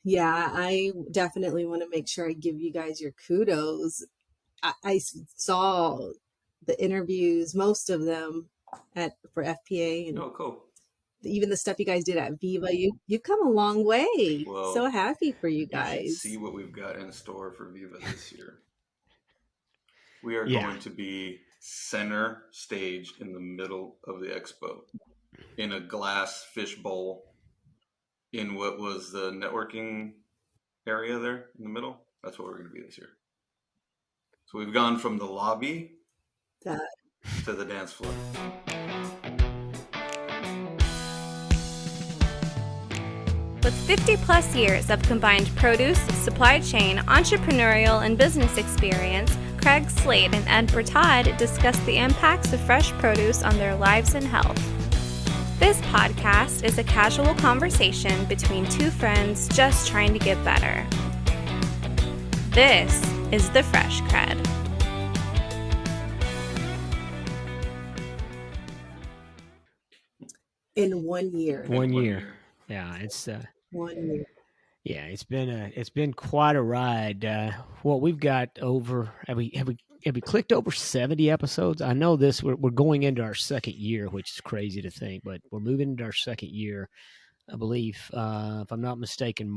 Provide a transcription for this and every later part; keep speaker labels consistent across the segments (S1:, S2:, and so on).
S1: Yeah, I definitely want to make sure I give you guys your kudos. I saw the interviews, most of them for FPA, and
S2: Oh, cool.
S1: even the stuff you guys did at Viva. You've come a long way. So
S2: Well,
S1: happy for you
S2: you should see
S1: guys.
S2: what we've got in store for Viva this year. We are
S3: Yeah.
S2: going to be center stage in the middle of the expo in a glass fish bowl in what was the networking area there in the middle. That's what we're going to be this year. So we've gone from the lobby
S1: That
S2: to the dance floor.
S4: With 50 plus years of combined produce, supply chain, entrepreneurial, and business experience, Craig Slade and Ed Bertad discuss the impacts of fresh produce on their lives and health. This podcast is a casual conversation between two friends just trying to get better. This is the Fresh CrEd.
S1: in 1 year.
S3: One year. Yeah, it's
S1: 1 year.
S3: yeah, it's been quite a ride. What we've got over have we clicked over 70 episodes? I know this we're going into our second year, which is crazy to think, but we're moving into our second year. I believe, if I'm not mistaken,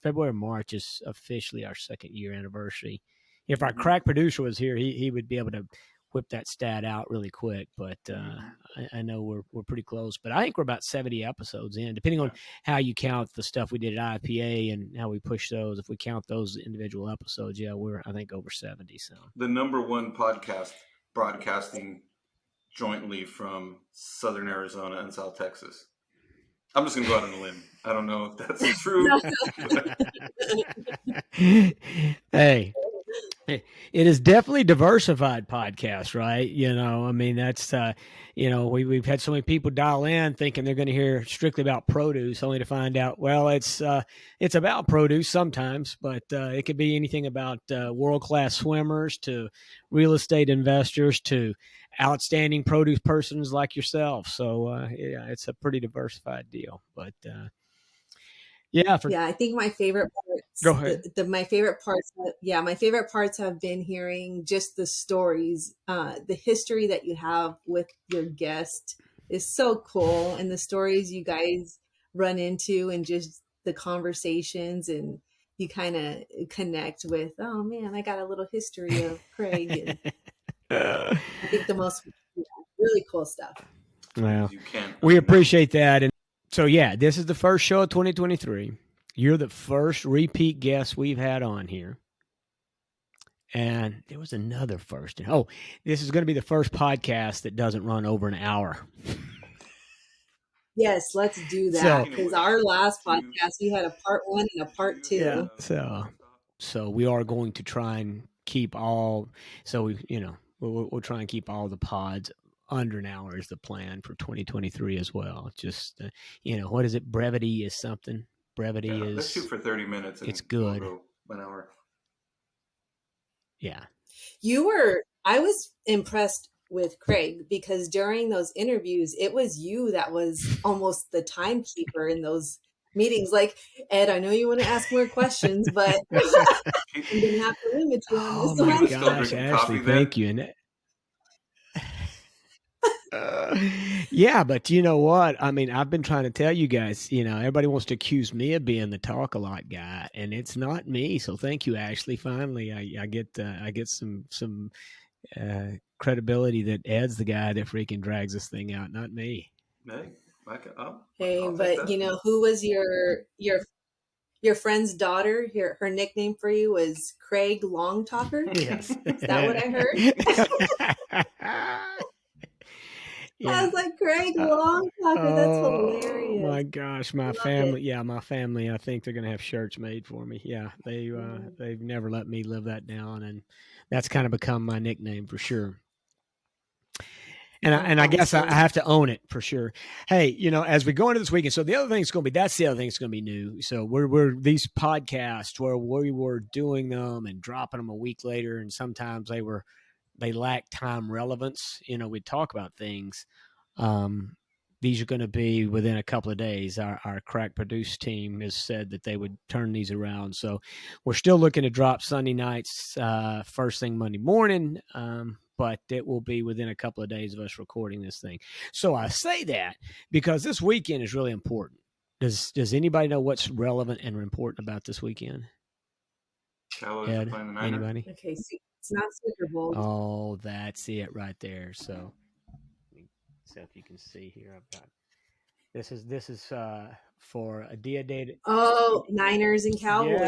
S3: February, March is officially our second year anniversary. If our crack producer was here, he would be able to whip that stat out really quick. But I know we're pretty close. But I think we're about 70 episodes in, depending on how you count the stuff we did at IPA and how we push those. If we count those individual episodes, yeah, we're I think over 70. So
S2: The number one podcast broadcasting jointly from Southern Arizona and South Texas. I'm just going to go out on a limb. I don't know if that's true.
S3: Hey, it is definitely diversified podcast, right? I mean, that's, we've had so many people dial in thinking they're going to hear strictly about produce, only to find out, well, it's about produce sometimes, but it could be anything about world-class swimmers to real estate investors to outstanding produce persons like yourself. So, yeah, it's a pretty diversified deal, but, yeah.
S1: I think my favorite
S3: Go
S1: parts,
S3: ahead.
S1: my favorite parts have been hearing just the stories, the history that you have with your guest is so cool, and the stories you guys run into, and just the conversations, and you kind of connect with. Oh man, I got a little history of Craig, and I think really cool stuff.
S3: Well,
S2: You can't
S3: we
S2: unknow.
S3: appreciate that. And so, yeah, this is the first show of 2023. You're the first repeat guest we've had on here. And there was another first. Oh, this is going to be the first podcast that doesn't run over an hour.
S1: Yes, let's do that, because our last podcast we had a part 1 and a part 2.
S3: Yeah. So we are going to try and keep all. So we'll try and keep all the pods under an hour is the plan for 2023 as well. Just what is it? Brevity is something. Brevity is.
S2: Let's shoot for 30 minutes. And
S3: it's good.
S2: We'll go 1 hour.
S3: Yeah.
S1: I was impressed with Craig, because during those interviews, it was you that was almost the timekeeper in those meetings. Like, Ed, I know you want to ask more questions, but I'm going to have to limit you on this
S3: Oh my
S1: one.
S3: gosh, Ashley, thank you. And yeah, but you know what? I mean, I've been trying to tell you guys, everybody wants to accuse me of being the talk a lot guy, and it's not me. So thank you, Ashley. Finally, I get some credibility that Ed's the guy that freaking drags this thing out, not me.
S1: Hey, but who was your friend's daughter? Her nickname for you was Craig Long Talker?
S3: Yes.
S1: Is that what I heard? Yeah. I was like, Craig Long Talker. That's hilarious.
S3: Oh my gosh, my family. I think they're gonna have shirts made for me. Yeah, they've never let me live that down, and that's kind of become my nickname for sure. And I guess I have to own it for sure. Hey, as we go into this weekend, so the other thing's going to be, that's the other thing that's going to be new. So we're these podcasts where we were doing them and dropping them a week later, and sometimes they lack time relevance. We'd talk about things, these are going to be within a couple of days. Our crack produce team has said that they would turn these around. So we're still looking to drop Sunday nights, first thing Monday morning. But it will be within a couple of days of us recording this thing. So I say that because this weekend is really important. Does anybody know what's relevant and important about this weekend?
S2: Cowboys
S3: Ed,
S2: playing the Niners.
S3: anybody?
S1: Okay, so it's not Super Bowl.
S3: Oh, that's it right there. So if you can see here, I've got this is for a Dia de
S1: Oh, Niners and Cowboys.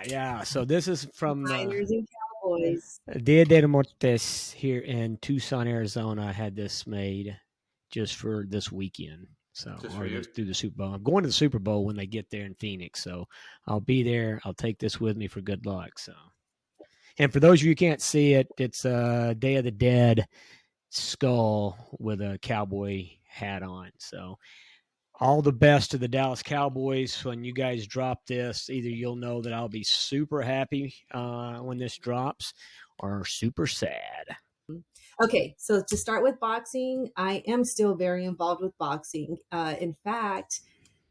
S3: yeah. So this is from
S1: Niners and Cowboys.
S3: Dia de Muertos here in Tucson, Arizona. I had this made just for this weekend. So through the Super Bowl. I'm going to the Super Bowl when they get there in Phoenix. So I'll be there. I'll take this with me for good luck. So, and for those of you who can't see it, it's a Day of the Dead skull with a cowboy hat on. So all the best to the Dallas Cowboys. When you guys drop this, either you'll know that I'll be super happy when this drops or super sad.
S1: Okay, so to start with boxing, I am still very involved with boxing. In fact,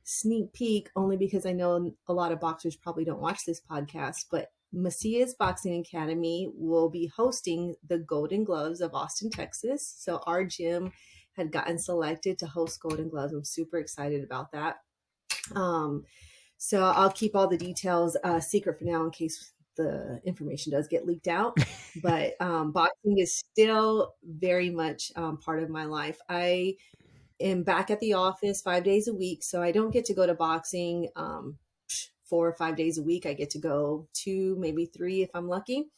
S1: sneak peek, only because I know a lot of boxers probably don't watch this podcast, but Macias Boxing Academy will be hosting the Golden Gloves of Austin, Texas. So our gym had gotten selected to host Golden Gloves. I'm super excited about that. So I'll keep all the details secret for now in case the information does get leaked out. But boxing is still very much part of my life. I am back at the office 5 days a week, so I don't get to go to boxing 4 or 5 days a week. I get to go 2, maybe 3 if I'm lucky.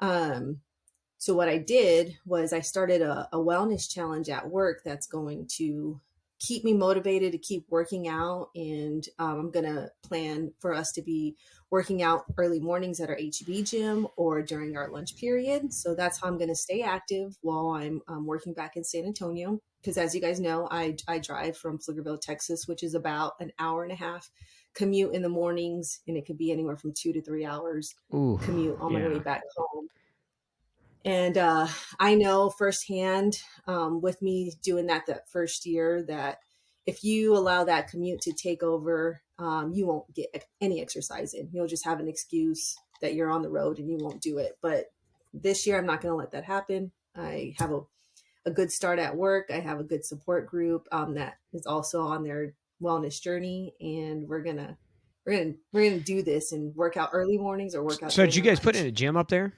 S1: So what I did was I started a wellness challenge at work that's going to keep me motivated to keep working out. And I'm going to plan for us to be working out early mornings at our HB gym or during our lunch period. So that's how I'm going to stay active while I'm working back in San Antonio. Because as you guys know, I drive from Pflugerville, Texas, which is about an hour and a half commute in the mornings. And it could be anywhere from 2 to 3 hours commute on my way back home. And I know firsthand with me doing that first year that if you allow that commute to take over, you won't get any exercise in. You'll just have an excuse that you're on the road and you won't do it. But this year, I'm not going to let that happen. I have a good start at work. I have a good support group that is also on their wellness journey, and we're gonna do this and work out early mornings or work out.
S3: So did you guys put in a gym up there?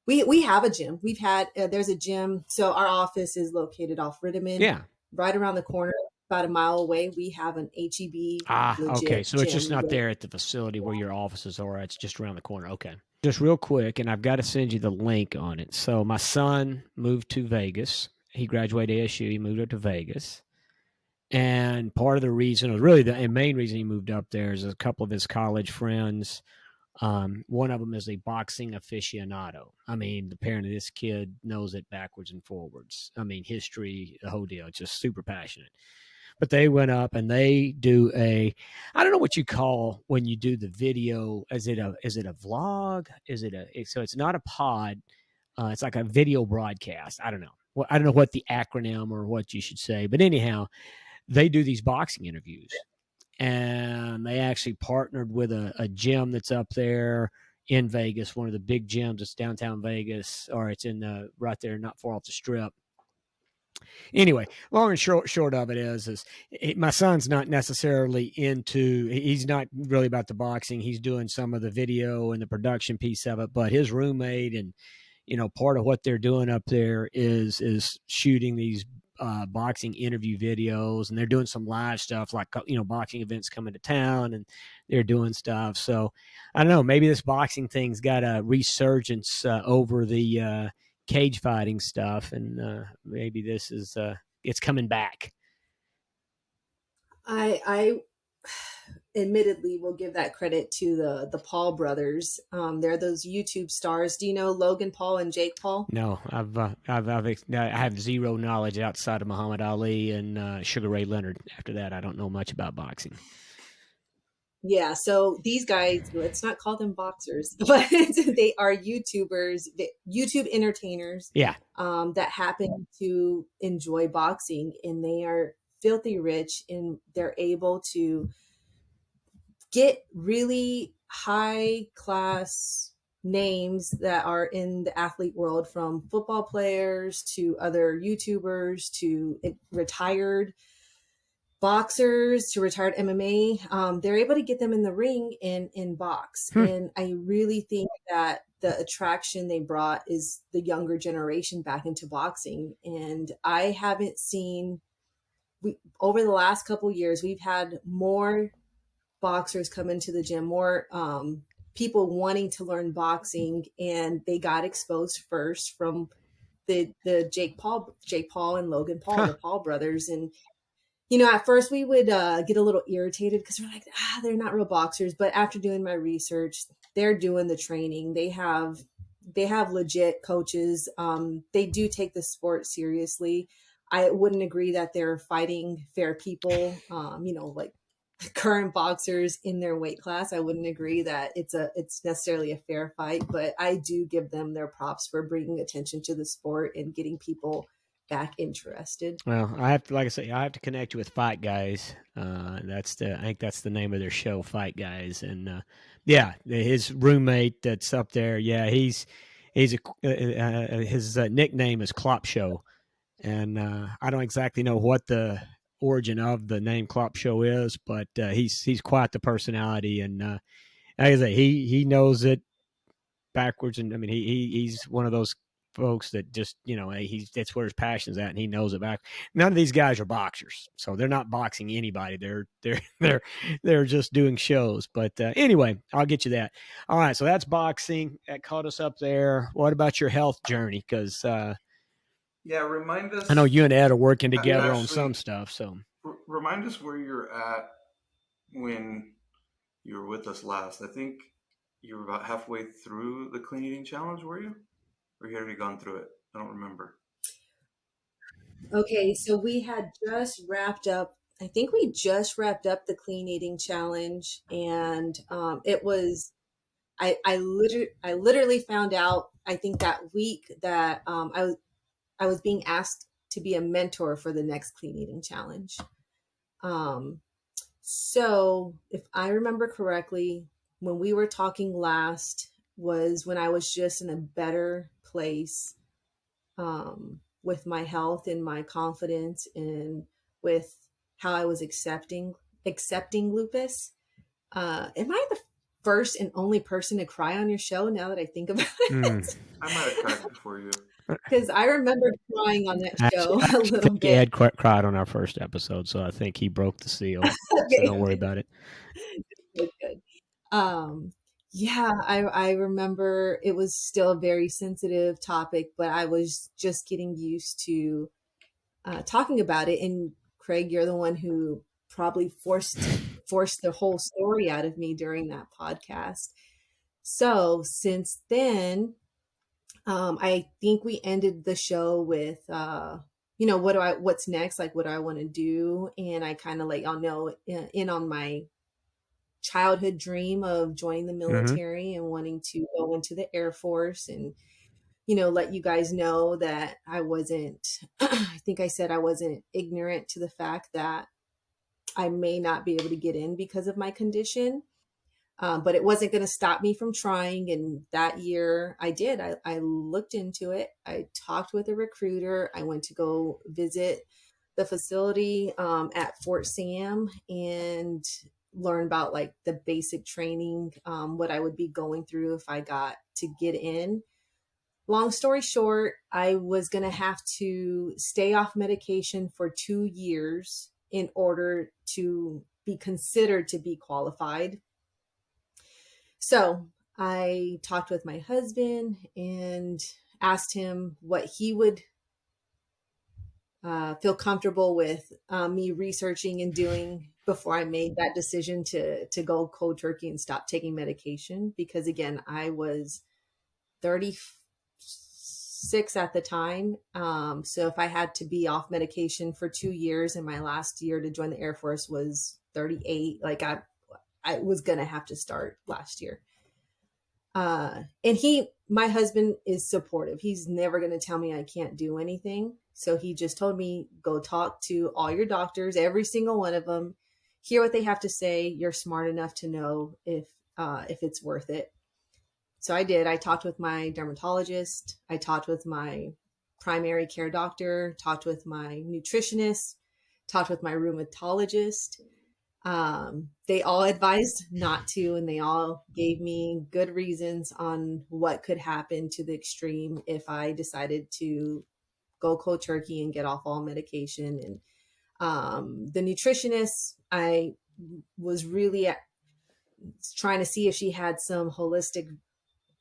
S1: We have a gym. We've had there's a gym. So our office is located off Rittiman.
S3: Yeah,
S1: right around the corner, about a mile away. We have an HEB.
S3: Okay. So
S1: gym.
S3: it's just not there at the facility where your offices are. It's just around the corner. Okay. Just real quick, and I've got to send you the link on it. So my son moved to Vegas. He graduated ASU. He moved up to Vegas. And part of the reason, or really the main reason he moved up there is a couple of his college friends. One of them is a boxing aficionado. I mean, the parent of this kid knows it backwards and forwards. I mean, history, the whole deal. It's just super passionate. But they went up and they do I don't know what you call when you do the video. Is it a vlog? So it's not a pod. It's like a video broadcast. I don't know. Well, I don't know what the acronym or what you should say. But anyhow, they do these boxing interviews. And they actually partnered with a gym that's up there in Vegas, one of the big gyms. It's downtown Vegas, or it's in right there, not far off the Strip. Anyway, long and short of it is my son's not necessarily he's not really about the boxing. He's doing some of the video and the production piece of it, but his roommate and, part of what they're doing up there is shooting these boxing interview videos, and they're doing some live stuff like, boxing events coming to town, and they're doing stuff. So I don't know, maybe this boxing thing's got a resurgence over the cage fighting stuff, and maybe this is it's coming back.
S1: I admittedly will give that credit to the Paul brothers. They're those YouTube stars. Do you know Logan Paul and Jake Paul?
S3: No, I have zero knowledge outside of Muhammad Ali and Sugar Ray Leonard. After that, I don't know much about boxing.
S1: Yeah, so these guys, let's not call them boxers, but they are YouTubers, YouTube entertainers,
S3: Yeah.
S1: that happen to enjoy boxing, and they are filthy rich, and they're able to get really high class names that are in the athlete world, from football players to other YouTubers to retired boxers to retired MMA. They're able to get them in the ring and in box.
S3: Hmm.
S1: And I really think that the attraction they brought is the younger generation back into boxing. And I haven't seen, over the last couple years, we've had more boxers come into the gym, more people wanting to learn boxing, and they got exposed first from the Jake Paul and Logan Paul,
S3: Huh.
S1: the Paul brothers. And at first we would get a little irritated because we're like, they're not real boxers. But after doing my research, they're doing the training. They have legit coaches. They do take the sport seriously. I wouldn't agree that they're fighting fair people. Like current boxers in their weight class. I wouldn't agree that it's necessarily a fair fight, but I do give them their props for bringing attention to the sport and getting people back interested.
S3: Well, I have to, like I say, I have to connect you with Fight Guys. I think that's the name of their show, Fight Guys, and yeah, his roommate that's up there. Yeah, his nickname is Clop Show, and I don't exactly know what the origin of the name Clop Show is, but he's quite the personality, and like I say, he knows it backwards. And I mean, he's one of those folks that just, that's where his passion's at, and he knows it back. None of these guys are boxers, so they're not boxing anybody. They're just doing shows. But anyway, I'll get you that. All right, so that's boxing. That caught us up there. What about your health journey? Because
S2: Yeah, remind us.
S3: I know you and Ed are working together on
S2: Ashley,
S3: some stuff. So
S2: remind us where you're at when you were with us last. I think you were about halfway through the clean eating challenge, were you? Or you already gone through it? I don't remember.
S1: Okay, so we had just wrapped up. I think we just wrapped up the clean eating challenge, and it was. I literally found out. I think that week that I was being asked to be a mentor for the next clean eating challenge. Um, so if I remember correctly, when we were talking last was when I was just in a better place, with my health and my confidence, and with how I was accepting lupus. Am I the first and only person to cry on your show now that I think about it?
S2: I might have cried before you.
S1: Because I remember crying on that show a little
S3: think
S1: bit.
S3: Ed cried on our first episode, so I think he broke the seal.
S1: Okay,
S3: So don't worry about it.
S1: good. Yeah, I remember it was still a very sensitive topic, but I was just getting used to talking about it. And Craig, you're the one who probably forced the whole story out of me during that podcast. So since then, I think we ended the show with what's next, like what do I want to do, and I kind of let y'all know in on my childhood dream of joining the military and wanting to go into the Air Force, and let you guys know that I wasn't I think I said I wasn't ignorant to the fact that I may not be able to get in because of my condition. But it wasn't going to stop me from trying. And that year I did. I looked into it. I talked with a recruiter. I went to go visit the facility at Fort Sam and learn about like the basic training, what I would be going through if I got to get in. Long story short, I was going to have to stay off medication for 2 years in order to be considered to be qualified. So I talked with my husband and asked him what he would feel comfortable with me researching and doing before I made that decision to go cold turkey and stop taking medication. Because again, I was 36 at the time. So if I had to be off medication for 2 years, and my last year to join the Air Force was 38, like I was going to have to start last year. And my husband is supportive. He's never going to tell me I can't do anything. So he just told me, go talk to all your doctors, every single one of them, hear what they have to say. You're smart enough to know if it's worth it. So I did. I talked with my dermatologist. I talked with my primary care doctor, talked with my nutritionist, talked with my rheumatologist. They all advised not to, and they all gave me good reasons on what could happen to the extreme if I decided to go cold turkey and get off all medication. And the nutritionist, I was really trying to see if she had some holistic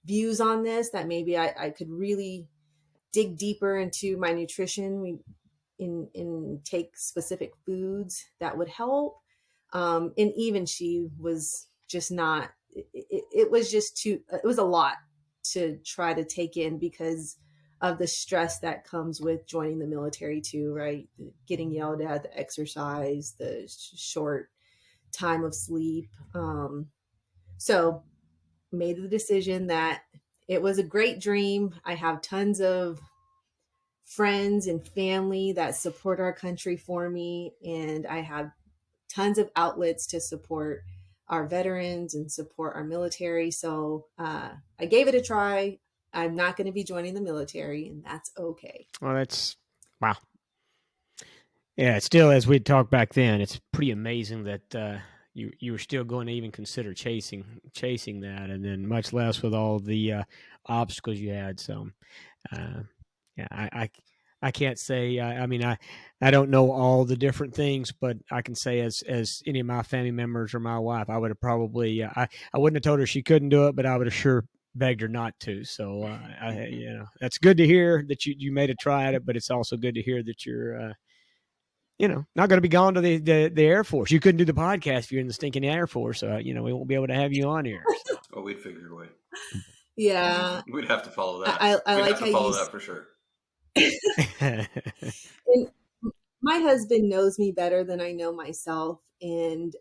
S1: views on this, that maybe I could really dig deeper into my nutrition and take specific foods that would help. And even she was just not, it was just it was a lot to try to take in because of the stress that comes with joining the military too, right? Getting yelled at, the exercise, the short time of sleep. So made the decision that it was a great dream. I have tons of friends and family that support our country for me, and I have tons of outlets to support our veterans and support our military. So I gave it a try. I'm not going to be joining the military, and that's okay.
S3: Well, that's wow. Yeah, still, as we talked back then, it's pretty amazing that you were still going to even consider chasing that, and then much less with all the obstacles you had. So, yeah, I can't say. I mean, I don't know all the different things, but I can say as any of my family members or my wife, I would have probably I wouldn't have told her she couldn't do it, but I would have sure begged her not to. So, that's good to hear that you made a try at it, but it's also good to hear that you're. Not going to be gone to the Air Force. You couldn't do the podcast if you're in the stinking Air Force. So, we won't be able to have you on here. So.
S2: Oh, we'd figure a way.
S1: Yeah.
S2: We'd have to follow that.
S1: I
S2: We'd
S1: like
S2: have
S1: how
S2: to follow
S1: you
S2: that for sure.
S1: and my husband knows me better than I know myself. And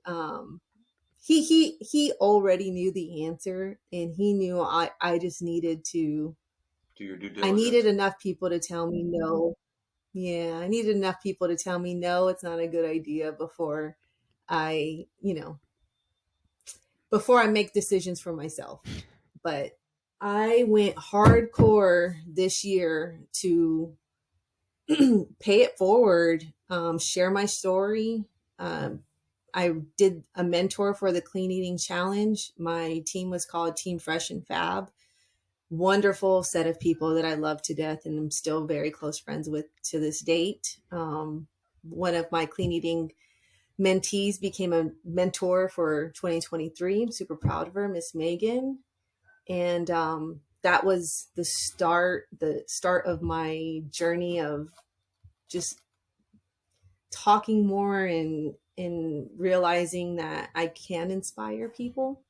S1: he already knew the answer, and he knew I just needed to
S2: Do your due
S1: I
S2: diligence.
S1: needed enough people to tell me no. Yeah, I needed enough people to tell me no, it's not a good idea before I, before I make decisions for myself. But I went hardcore this year to pay it forward, share my story. I did a mentor for the Clean Eating Challenge. My team was called Team Fresh and Fab. Wonderful set of people that I love to death and I'm still very close friends with to this date. One of my clean eating mentees became a mentor for 2023. I'm super proud of her, Miss Megan. And that was the start of my journey of just talking more and realizing that I can inspire people.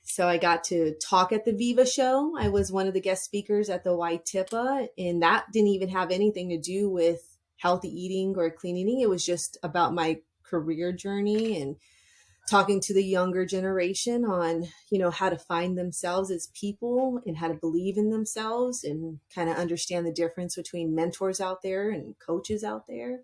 S1: So I got to talk at the Viva show. I was one of the guest speakers at the YTIPA, and that didn't even have anything to do with healthy eating or clean eating. It was just about my career journey and talking to the younger generation on, how to find themselves as people and how to believe in themselves and kind of understand the difference between mentors out there and coaches out there.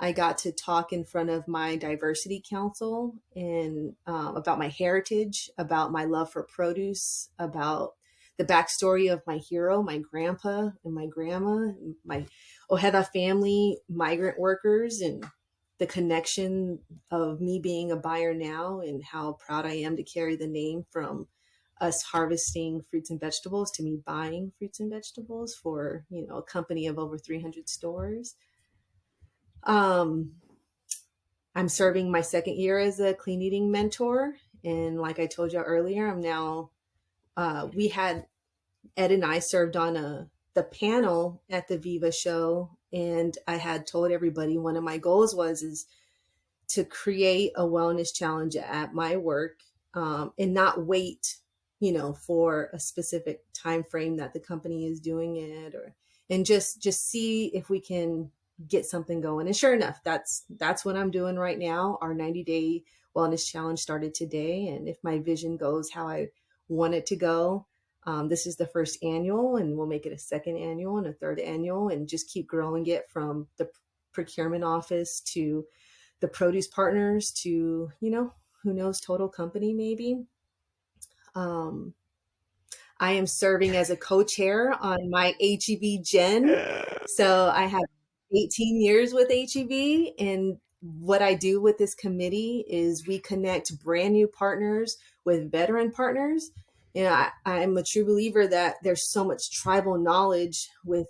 S1: I got to talk in front of my diversity council and about my heritage, about my love for produce, about the backstory of my hero, my grandpa and my grandma, my Ojeda family, migrant workers, and the connection of me being a buyer now and how proud I am to carry the name from us harvesting fruits and vegetables to me buying fruits and vegetables for, a company of over 300 stores. I'm serving my second year as a clean eating mentor. And like I told you earlier, I'm now, we had Ed and I served on the panel at the Viva show. And I had told everybody one of my goals is to create a wellness challenge at my work, and not wait, for a specific time frame that the company is doing it, and just see if we can get something going. And sure enough, that's what I'm doing right now. Our 90-day wellness challenge started today, and if my vision goes how I want it to go, this is the first annual, and we'll make it a second annual and a third annual, and just keep growing it from the procurement office to the produce partners to, who knows, total company maybe. I am serving as a co-chair on my HEB Gen. So I have 18 years with HEB. And what I do with this committee is we connect brand new partners with veteran partners. I'm a true believer that there's so much tribal knowledge with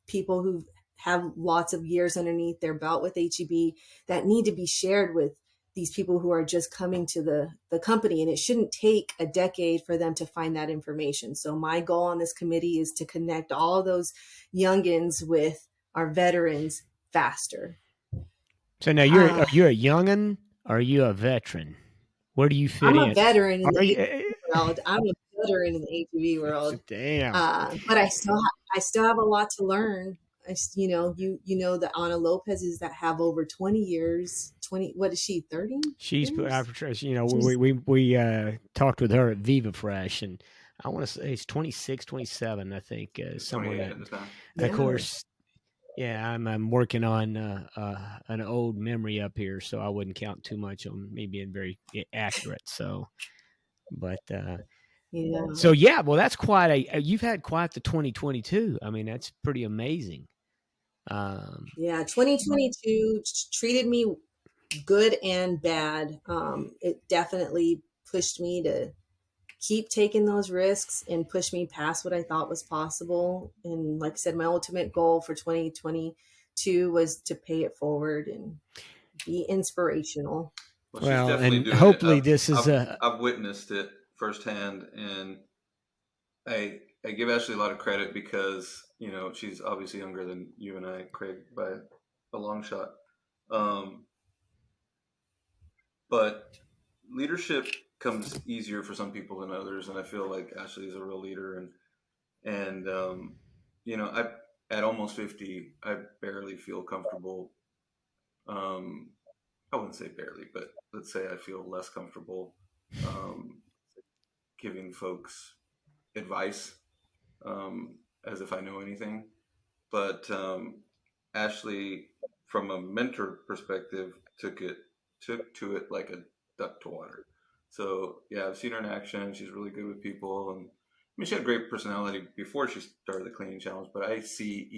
S1: people who have lots of years underneath their belt with HEB that need to be shared with these people who are just coming to the company, and it shouldn't take a decade for them to find that information. So my goal on this committee is to connect all those youngins with our veterans faster.
S3: So now are you a youngin or are you a veteran? Where do you fit
S1: I'm
S3: in?
S1: a veteran in
S3: Are
S1: the
S3: you,
S1: HEB world. I'm a veteran in the HEB world.
S3: damn.
S1: But I still have a lot to learn. You know the Ana Lopez's that have over 20 years. 20, what is she, 30
S3: She's
S1: years?
S3: we talked with her at Viva Fresh, and I want to say it's 26, 27, I think, somewhere
S2: 28
S3: that.
S2: at the time.
S3: Of course, yeah, I'm working on an old memory up here, so I wouldn't count too much on me being very accurate. So, but so yeah, well, that's quite you've had quite the 2022. I mean, that's pretty amazing.
S1: 2022 treated me good and bad. It definitely pushed me to keep taking those risks and push me past what I thought was possible. And like I said, my ultimate goal for 2022 was to pay it forward and be inspirational.
S2: Well, she's definitely
S3: and
S2: doing
S3: hopefully
S2: it.
S3: this is
S2: I've witnessed it firsthand, and I give Ashley a lot of credit because she's obviously younger than you and I, Craig, by a long shot. But leadership comes easier for some people than others, and I feel like Ashley is a real leader, and I at almost 50, I barely feel comfortable. I wouldn't say barely, but let's say I feel less comfortable giving folks advice as if I know anything. But Ashley, from a mentor perspective, took to it like a duck to water. So yeah, I've seen her in action. She's really good with people, and I mean, she had a great personality before she started the cleaning challenge. But I see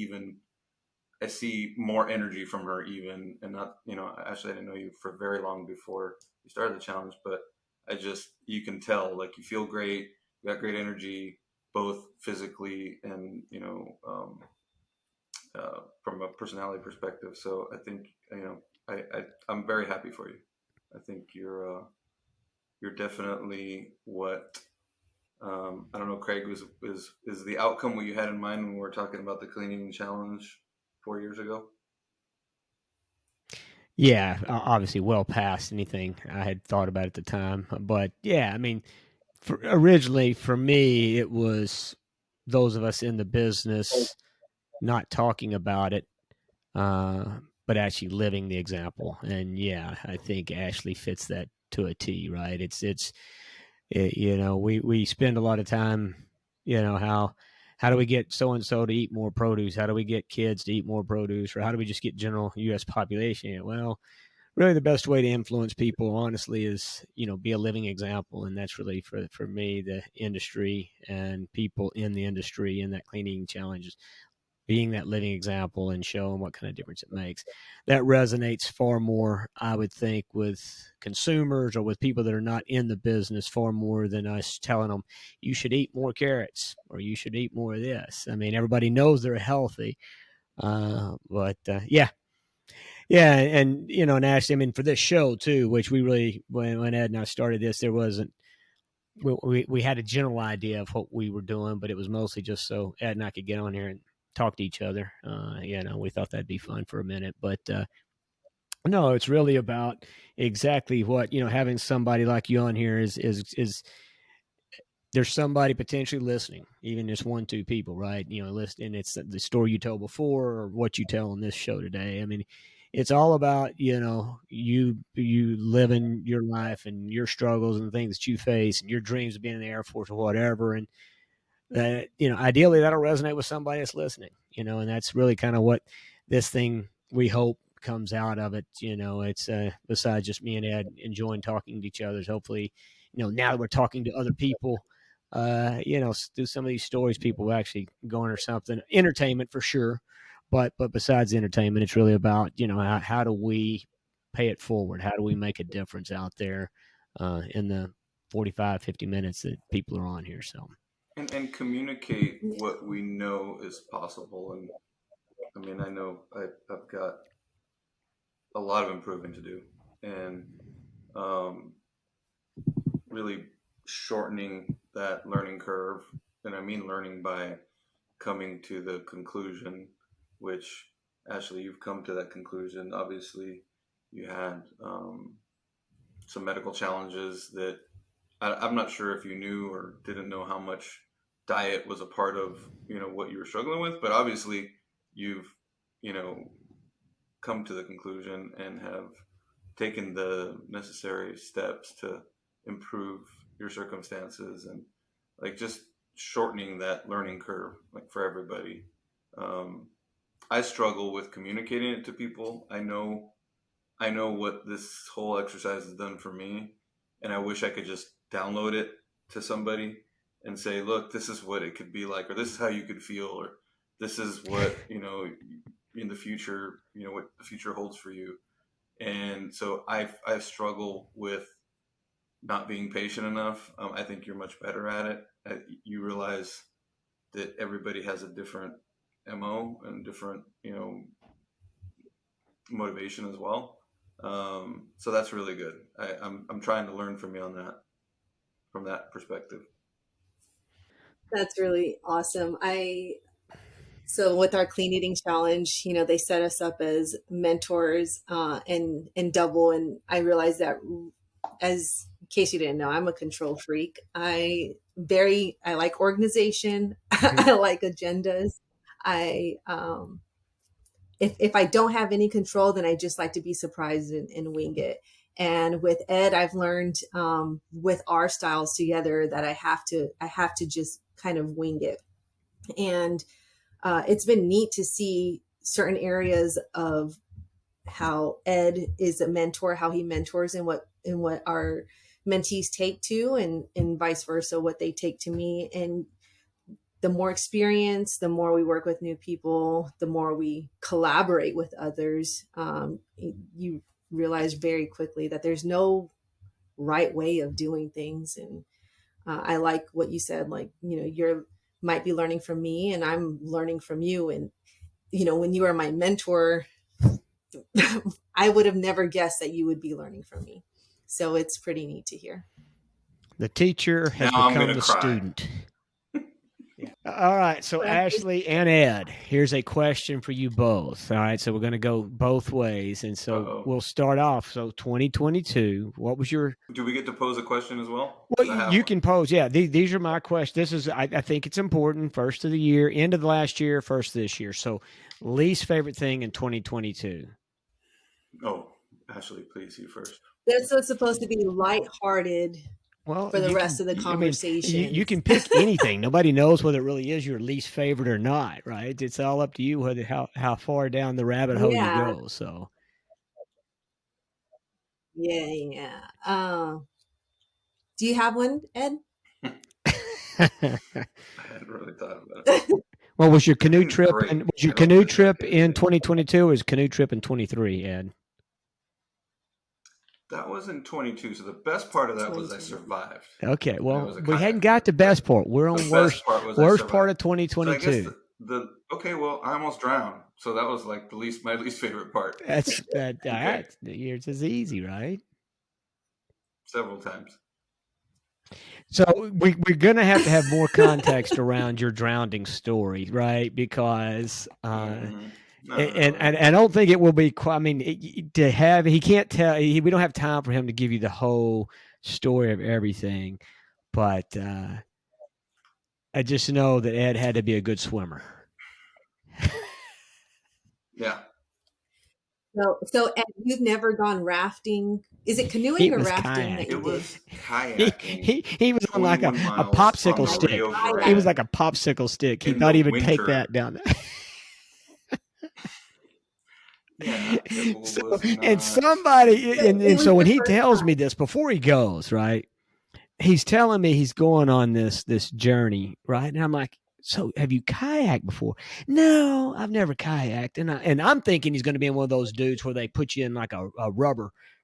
S2: more energy from her even, and not, actually I didn't know you for very long before you started the challenge, but you can tell, like, you feel great, you got great energy, both physically and, from a personality perspective. So I think, I'm very happy for you. I think you're definitely what, I don't know, Craig, is the outcome what you had in mind when we were talking about the cleaning challenge 4 years ago?
S3: Yeah, obviously well past anything I had thought about at the time. But yeah, I mean, originally for me, it was those of us in the business not talking about it, but actually living the example. And yeah, I think Ashley fits that to a T. Right? We spend a lot of time, how do we get so and so to eat more produce? How do we get kids to eat more produce? Or how do we just get general U.S. population? Well, really the best way to influence people, honestly, is, be a living example. And that's really for me, the industry and people in the industry in that cleaning challenges, being that living example and showing what kind of difference it makes. That resonates far more, I would think, with consumers or with people that are not in the business far more than us telling them, you should eat more carrots or you should eat more of this. I mean, everybody knows they're healthy. But yeah. Yeah. And, and Ashley, I mean, for this show too, which we really, when Ed and I started this, there wasn't, we had a general idea of what we were doing, but it was mostly just so Ed and I could get on here and talk to each other. We thought that'd be fun for a minute, but no, it's really about exactly what, having somebody like you on here is there's somebody potentially listening, even just 1, 2 people, right? Listen, and it's the story you told before or what you tell on this show today. I mean, it's all about, you living your life and your struggles and the things that you face and your dreams of being in the Air Force or whatever. And that, ideally that'll resonate with somebody that's listening, and that's really kind of what this thing, we hope, comes out of it. It's besides just me and Ed enjoying talking to each other, hopefully, now that we're talking to other people, through some of these stories, people will actually garner something, entertainment for sure. But besides entertainment, it's really about, how do we pay it forward? How do we make a difference out there in the 45, 50 minutes that people are on here? So.
S2: And communicate what we know is possible. And I mean, I know I've got a lot of improving to do, and really shortening that learning curve. And I mean learning by coming to the conclusion, which, Ashley, you've come to that conclusion. Obviously, you had some medical challenges that I'm not sure if you knew or didn't know how much diet was a part of, what you were struggling with, but obviously you've, come to the conclusion and have taken the necessary steps to improve your circumstances, and like just shortening that learning curve, like for everybody. I struggle with communicating it to people. I know what this whole exercise has done for me, and I wish I could just download it to somebody and say, look, this is what it could be like, or this is how you could feel, or this is what, in the future, what the future holds for you. And so I struggle with not being patient enough. I think you're much better at it. You realize that everybody has a different MO and different, motivation as well. So that's really good. I'm trying to learn from you on that, from that perspective.
S1: That's really awesome. So with our clean eating challenge, they set us up as mentors and double. And I realized that, as in case you didn't know, I'm a control freak. I like organization. I like agendas. If I don't have any control, then I just like to be surprised and wing it. And with Ed, I've learned with our styles together that I have to just kind of wing it. And it's been neat to see certain areas of how Ed is a mentor, how he mentors, and what our mentees take to, and vice versa, what they take to me. And the more experience, the more we work with new people, the more we collaborate with others. You realize very quickly that there's no right way of doing things. And I like what you said, like, you're might be learning from me and I'm learning from you. And, when you are my mentor, I would have never guessed that you would be learning from me. So it's pretty neat to hear.
S3: The teacher has
S2: Now
S3: become the student. Yeah. All right. So Ashley and Ed, here's a question for you both. All right. So we're going to go both ways. And so we'll start off. So 2022, what was your...
S2: Do we get to pose a question as well?
S3: Well, you can pose. Yeah. These are my questions. This is, I think it's important. First of the year, end of the last year, first of this year. So least favorite thing in 2022.
S2: Oh, Ashley, please, you first.
S1: That's what's supposed to be lighthearted.
S3: Well,
S1: for the rest of the conversation.
S3: You can pick anything. Nobody knows whether it really is your least favorite or not, right? It's all up to you whether how far down the rabbit hole you go. So,
S1: yeah. Do you have one, Ed?
S2: I hadn't really thought about it.
S3: Well, was your canoe trip in 2022 or was canoe trip in 23, Ed?
S2: That was in 22. So the best part of that was I survived.
S3: Okay, well, we hadn't got the best part. We're on worst part of 2022.
S2: So I guess okay, well, I almost drowned. So that was like my least favorite part.
S3: That's yours is easy, right?
S2: Several times.
S3: So we're going to have more context around your drowning story, right? Because and I don't think it will be. I mean, he can't tell. We don't have time for him to give you the whole story of everything. But I just know that Ed had to be a good swimmer.
S2: Yeah.
S1: So Ed, you've never gone rafting? Is it canoeing
S3: He
S1: or
S3: was
S1: rafting that
S2: It
S1: you
S3: kayaking.
S1: did?
S2: was
S3: He,
S2: kayaking
S3: he was on like
S2: 21
S3: a
S2: miles from
S3: popsicle
S2: the
S1: Okay,
S3: stick.
S2: Rio
S3: He
S1: kayak.
S3: was
S2: Grande
S3: like a popsicle stick. He
S2: in
S3: thought
S2: the
S3: he would take
S2: winter.
S3: that down there.
S2: Yeah, it
S3: So,
S2: was
S3: and
S2: not.
S3: somebody,
S1: It
S3: and
S1: was
S3: so when
S1: the
S3: he
S1: first
S3: tells me
S1: time.
S3: this before he goes, right, he's telling me he's going on this journey, right, and I'm like, so have you kayaked before? No, I've never kayaked, and I'm thinking he's going to be in one of those dudes where they put you in like a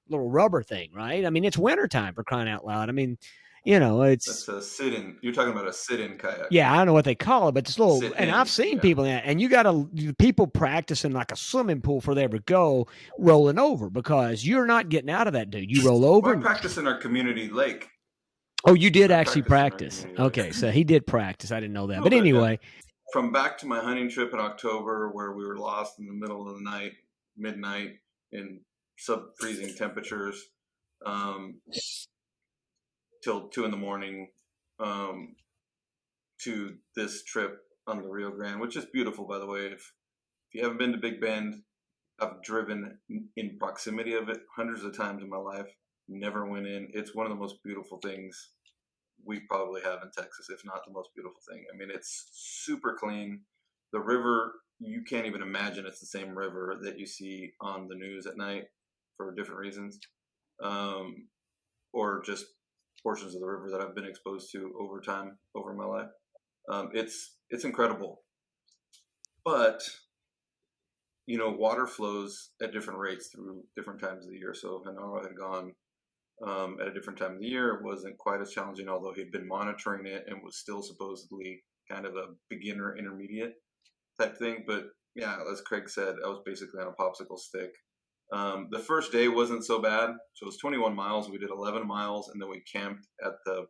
S3: little rubber thing, right? I mean, it's wintertime, for crying out loud. I mean, it's
S2: That's a sit-in. You're talking about a sit-in kayak,
S3: yeah, I
S2: right?
S3: don't know what they call it, but it's little.
S2: Sit
S3: And I've
S2: in.
S3: seen
S2: Yeah.
S3: people in that, and you got to people practicing like a swimming pool before they ever go rolling over because you're not getting out of that, dude. You roll over,
S2: Well, I
S3: and
S2: practice in our community lake.
S3: oh, you did
S2: I
S3: actually
S2: practice in our
S3: practice.
S2: community lake.
S3: Okay, so he did practice. I didn't know
S2: A
S3: that,
S2: little
S3: but
S2: bit, yeah.
S3: anyway,
S2: From back to my hunting trip in October, where we were lost in the middle of the night, midnight, in sub-freezing temperatures, um, till 2 in the morning, um, to this trip on the Rio Grande, which is beautiful, by the way. If you haven't been to Big Bend, I've driven in proximity of it hundreds of times in my life. Never went in. It's one of the most beautiful things we probably have in Texas, if not the most beautiful thing. I mean, it's super clean. The river, you can't even imagine it's the same river that you see on the news at night for different reasons, um, or just portions of the river that I've been exposed to over time, over my life. It's incredible, but water flows at different rates through different times of the year. So Hanaro had gone at a different time of the year. It wasn't quite as challenging, although he'd been monitoring it and was still supposedly kind of a beginner intermediate type thing. But yeah, as Craig said, I was basically on a popsicle stick. The first day wasn't so bad. So it was 21 miles. We did 11 miles, and then we camped at the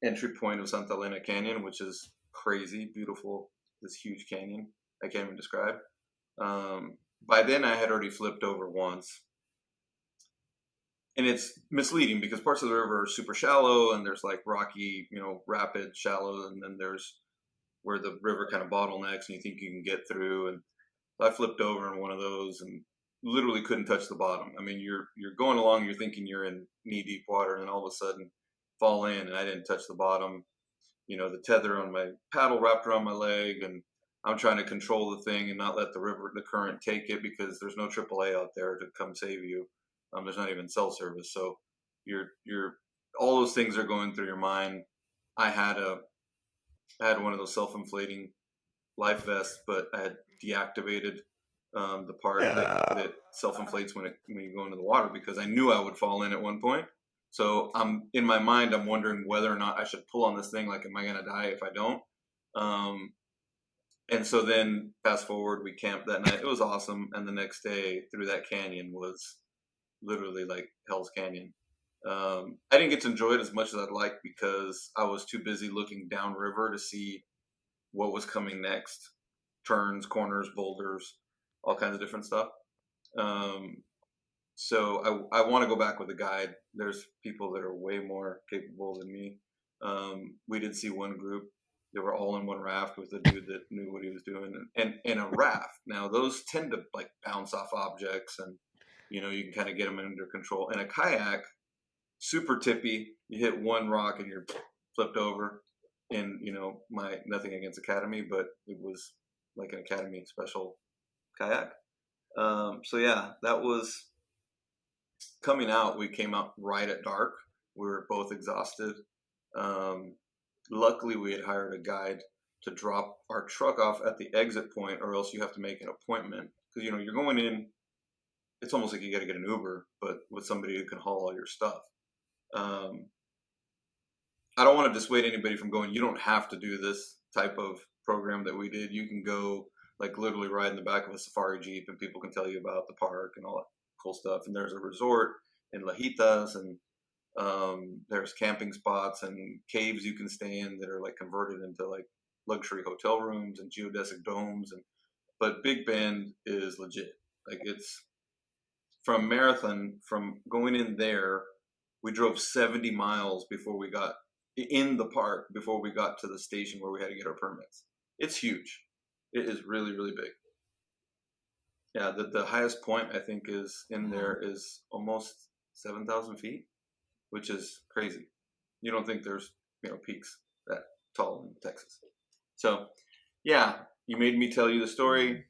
S2: entry point of Santa Elena Canyon, which is crazy, beautiful, this huge canyon I can't even describe. By then, I had already flipped over once. And it's misleading because parts of the river are super shallow and there's like rocky, rapid, shallow. And then there's where the river kind of bottlenecks and you think you can get through. And I flipped over in one of those and literally couldn't touch the bottom. I mean, you're going along, you're thinking you're in knee deep water, and then all of a sudden fall in, and I didn't touch the bottom. The tether on my paddle wrapped around my leg, and I'm trying to control the thing and not let the current take it because there's no AAA out there to come save you. There's not even cell service, so you're all those things are going through your mind. I had one of those self-inflating life vests, but I had deactivated the part that self-inflates when you go into the water because I knew I would fall in at one point. So in my mind, I'm wondering whether or not I should pull on this thing. Like, am I going to die if I don't? And so then fast forward, we camped that night. It was awesome. And the next day through that canyon was literally like Hell's Canyon. I didn't get to enjoy it as much as I'd like because I was too busy looking downriver to see what was coming next. Turns, corners, boulders, all kinds of different stuff. So I want to go back with a guide. There's people that are way more capable than me. We did see one group. They were all in one raft with a dude that knew what he was doing, and a raft. Now those tend to like bounce off objects, and you can kind of get them under control. In a kayak, super tippy. You hit one rock and you're flipped over. And my nothing against Academy, but it was like an Academy special kayak. So yeah, that was coming out. We came out right at dark. We were both exhausted. Luckily, we had hired a guide to drop our truck off at the exit point, or else you have to make an appointment because you're going in. It's almost like you got to get an Uber, but with somebody who can haul all your stuff. I don't want to dissuade anybody from going. You don't have to do this type of program that we did. You can go like literally ride in the back of a safari Jeep and people can tell you about the park and all that cool stuff. And there's a resort in Lajitas and there's camping spots and caves you can stay in that are like converted into like luxury hotel rooms and geodesic domes. But Big Bend is legit. Like it's from Marathon, from going in there, we drove 70 miles before we got in the park before we got to the station where we had to get our permits. It's huge. It is really, really big. Yeah, the highest point I think is in there is almost 7,000 feet, which is crazy. You don't think there's peaks that tall in Texas. So, yeah, you made me tell you the story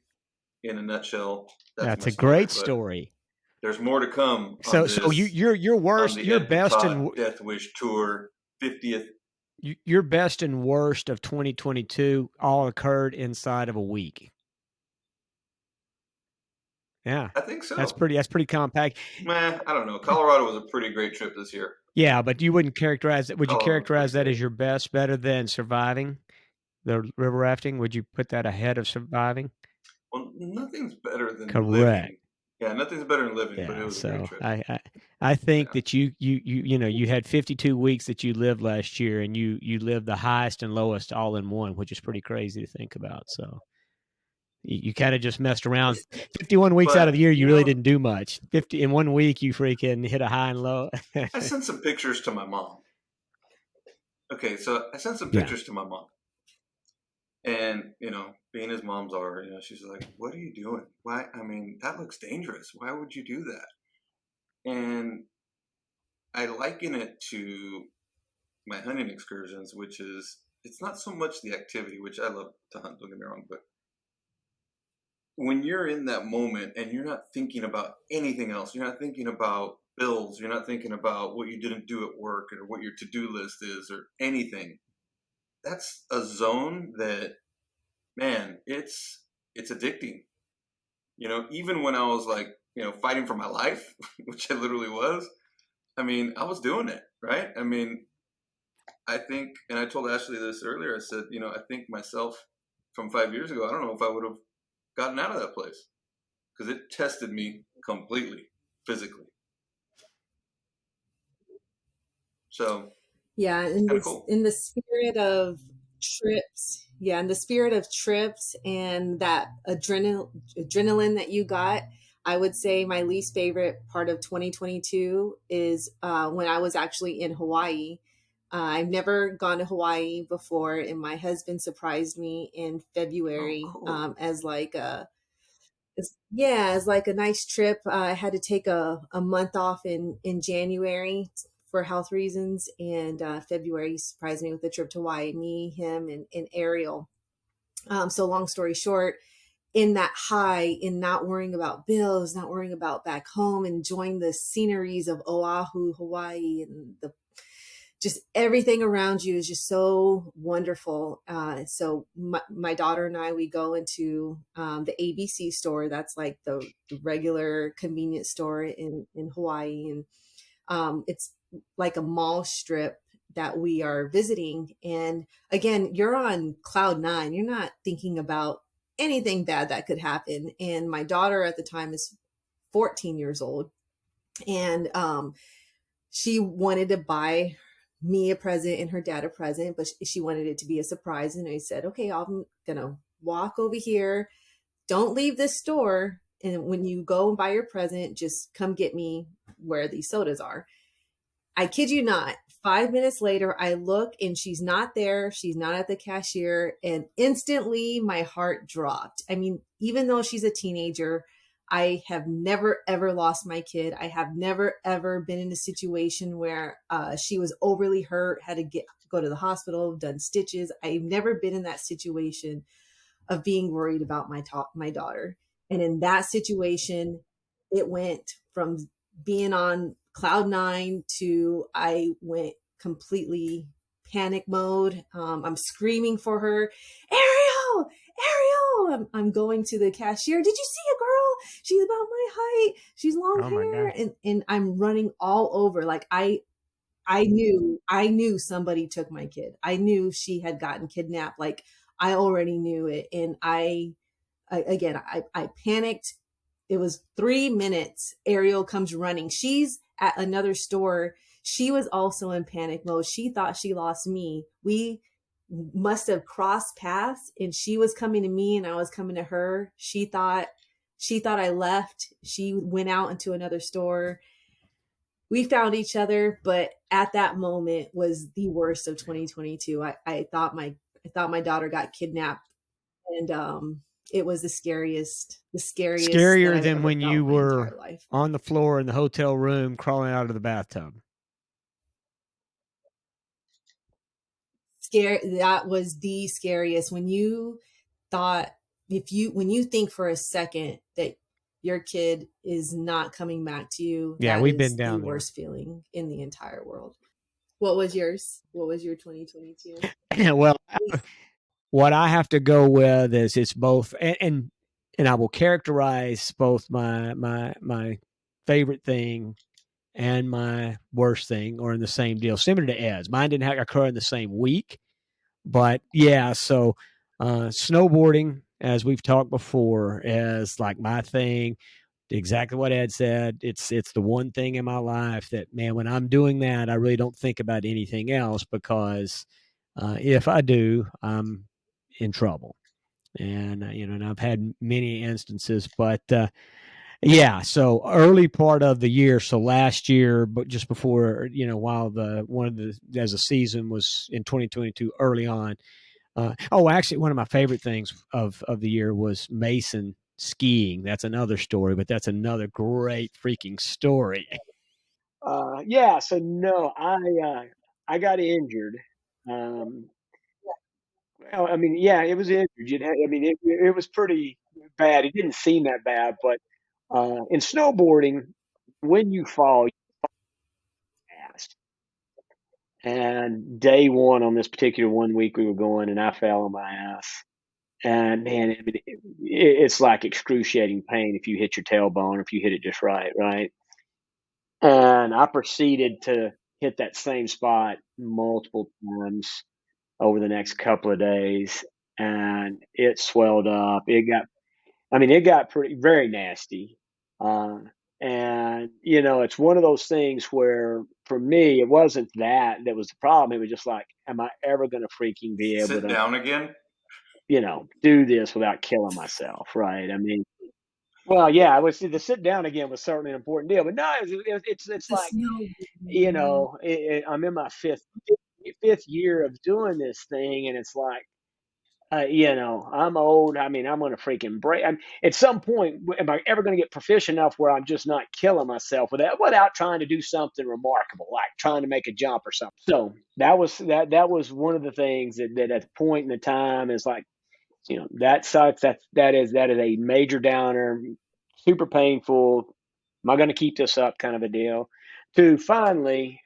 S2: in a nutshell.
S3: That's a great story.
S2: There's more to come.
S3: So your worst, your best and
S2: Death Wish Tour 50th.
S3: Your best and worst of 2022 all occurred inside of a week. Yeah,
S2: I think so.
S3: That's pretty compact.
S2: I don't know. Colorado was a pretty great trip this year.
S3: Yeah, but you wouldn't characterize it. Would you characterize that as your best, better than surviving the river rafting? Would you put that ahead of surviving?
S2: Well, nothing's better than
S3: Correct.
S2: Living. Yeah, nothing's better than living.
S3: Yeah,
S2: but it was a great trip.
S3: I think that you had 52 weeks that you lived last year, and you lived the highest and lowest all in one, which is pretty crazy to think about. So you kind of just messed around. 51 weeks out of the year, you really didn't do much. 50 in 1 week, you freaking hit a high and low.
S2: I sent some pictures to my mom. Okay, so I sent some pictures to my mom. And, being as moms are, she's like, what are you doing? Why? I mean, that looks dangerous. Why would you do that? And I liken it to my hunting excursions, which is, it's not so much the activity, which I love to hunt, don't get me wrong, but when you're in that moment and you're not thinking about anything else, you're not thinking about bills, you're not thinking about what you didn't do at work or what your to-do list is or anything. That's a zone that, man, it's addicting. Even when I was like, fighting for my life, which I literally was, I mean, I was doing it, right? I mean, I think, and I told Ashley this earlier, I said, I think myself from 5 years ago, I don't know if I would have gotten out of that place because it tested me completely physically. So
S1: yeah, in the spirit of trips, in the spirit of trips and that adrenaline that you got, I would say my least favorite part of 2022 is when I was actually in Hawaii. I've never gone to Hawaii before, and my husband surprised me in February as like a nice trip. I had to take a month off in January for health reasons, and February surprised me with a trip to Hawaii, me, him, and Ariel. So long story short, in that high, in not worrying about bills, not worrying about back home, enjoying the sceneries of Oahu, Hawaii, and just everything around you is just so wonderful. So my daughter and I, we go into the ABC store. That's like the regular convenience store in Hawaii. And it's like a mall strip that we are visiting. And again, you're on cloud nine. You're not thinking about anything bad that could happen. And my daughter at the time is 14 years old. And she wanted to buy me a present and her dad a present, but she wanted it to be a surprise. And I said, okay, I'm going to walk over here. Don't leave this store. And when you go and buy your present, just come get me where these sodas are. I kid you not. 5 minutes later, I look and she's not there. She's not at the cashier. And instantly my heart dropped. I mean, even though she's a teenager, I have never, ever lost my kid. I have never, ever been in a situation where she was overly hurt, had to go to the hospital, done stitches. I've never been in that situation of being worried about my daughter. And in that situation, it went from being on cloud nine to I went completely panic mode. I'm screaming for her, Ariel. I'm going to the cashier. Did you see a girl? She's about my height. She's long hair. And I'm running all over. Like I knew somebody took my kid. I knew she had gotten kidnapped. Like I already knew it. And I panicked. It was 3 minutes. Ariel comes running. She's at another store. She was also in panic mode. She thought she lost me. We must have crossed paths and she was coming to me and I was coming to her. She thought I left. She went out into another store. we found each other, but at that moment was the worst of 2022. I thought my daughter got kidnapped, and it was the scariest that
S3: Scarier
S1: I've
S3: than
S1: ever
S3: when
S1: felt
S3: you
S1: in my
S3: were
S1: entire life.
S3: on the floor in the hotel room crawling out of the bathtub.
S1: That was the scariest, when you thought, when you think for a second that your kid is not coming back to you,
S3: Yeah,
S1: that
S3: we've been
S1: is the
S3: down there.
S1: worst feeling in the entire world. What was yours? What was your 2022?
S3: Well, what I have to go with is it's both, and I will characterize both my favorite thing and my worst thing or in the same deal, similar to Ed's. Mine didn't occur in the same week, but yeah. So snowboarding, as we've talked before, is like my thing. Exactly what Ed said. It's the one thing in my life that, man, when I'm doing that, I really don't think about anything else, because if I do, I'm in trouble. And and I've had many instances, but yeah. So early part of the year, so last year, but just before, while as a season was in 2022 early on. Actually, one of my favorite things of the year was Mason skiing. That's another story, but that's another great freaking story. Yeah. So no, I got injured. Um, well, I mean, yeah, it was injured. I mean, it was pretty bad. It didn't seem that bad, but in snowboarding, when you fall, you fast. And day one on this particular one week we were going, and I fell on my ass. And man, I mean, it's like excruciating pain if you hit your tailbone, or if you hit it just right, right? And I proceeded to hit that same spot multiple times over the next couple of days, and it swelled up. It got very nasty. Uh, and it's one of those things where, for me, it wasn't that was the problem. It was just like, am I ever going to freaking be able
S2: Sit
S3: to,
S2: down again.
S3: do this without killing myself, right? I mean, well, yeah, I was the sit down again was certainly an important deal, but no, it's
S1: The
S3: like,
S1: snow. Yeah.
S3: I'm in my fifth year of doing this thing, and it's like, I'm old. I mean, I'm gonna freaking break. At some point, am I ever gonna get proficient enough where I'm just not killing myself without trying to do something remarkable, like trying to make a jump or something? So that was one of the things that at the point in the time is like, that sucks. That is a major downer, super painful. Am I going to keep this up? Kind of a deal. To finally,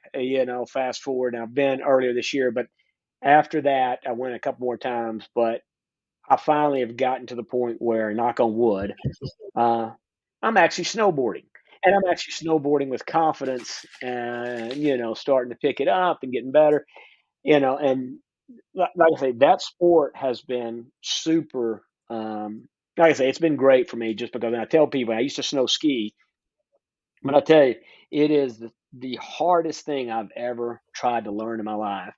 S3: fast forward. I've been earlier this year, but after that, I went a couple more times. But I finally have gotten to the point where, knock on wood, uh, I'm actually snowboarding, and I'm actually snowboarding with confidence, and starting to pick it up and getting better. And like I say, that sport has been super. Like I say, it's been great for me, just because I tell people I used to snow ski, but I tell you, it is the hardest thing I've ever tried to learn in my life.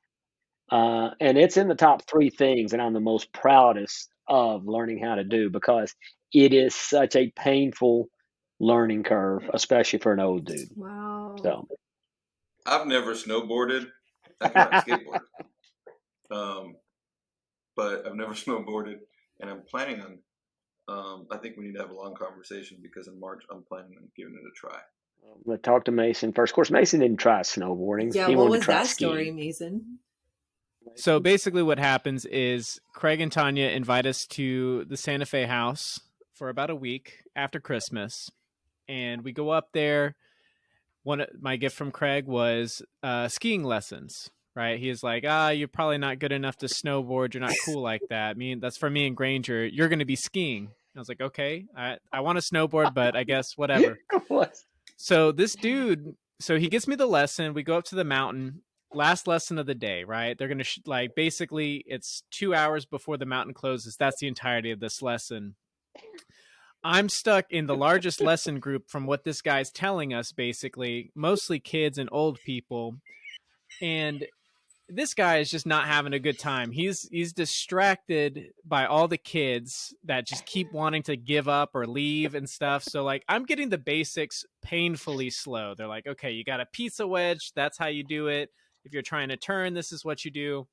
S3: And it's in the top three things that I'm the most proudest of learning how to do, because it is such a painful learning curve, especially for an old dude.
S1: Wow.
S3: So,
S2: I've never snowboarded. I can ride a skateboard, but I've never snowboarded, and I'm planning on. I think we need to have a long conversation, because in March I'm planning on giving it a try.
S3: let's talk to Mason first. Of course, Mason didn't try snowboarding.
S1: Yeah,
S3: He
S1: what
S3: wanted to
S1: was
S3: try
S1: that story,
S3: skiing.
S1: Mason?
S5: So basically, what happens is Craig and Tanya invite us to the Santa Fe house for about a week after Christmas, and we go up there. My gift from Craig was skiing lessons. Right? He is like, you're probably not good enough to snowboard. You're not cool like that. That's for me and Granger. You're going to be skiing. I was like, okay, I want to snowboard, but I guess whatever. So this dude, he gets me the lesson. We go up to the mountain. Last lesson of the day, right? They're going to basically it's 2 hours before the mountain closes. That's the entirety of this lesson. I'm stuck in the largest lesson group from what this guy's telling us, basically, mostly kids and old people. And this guy is just not having a good time. He's distracted by all the kids that just keep wanting to give up or leave and stuff. So like I'm getting the basics painfully slow. They're like, okay, you got a pizza wedge. That's how you do it. If you're trying to turn, this is what you do.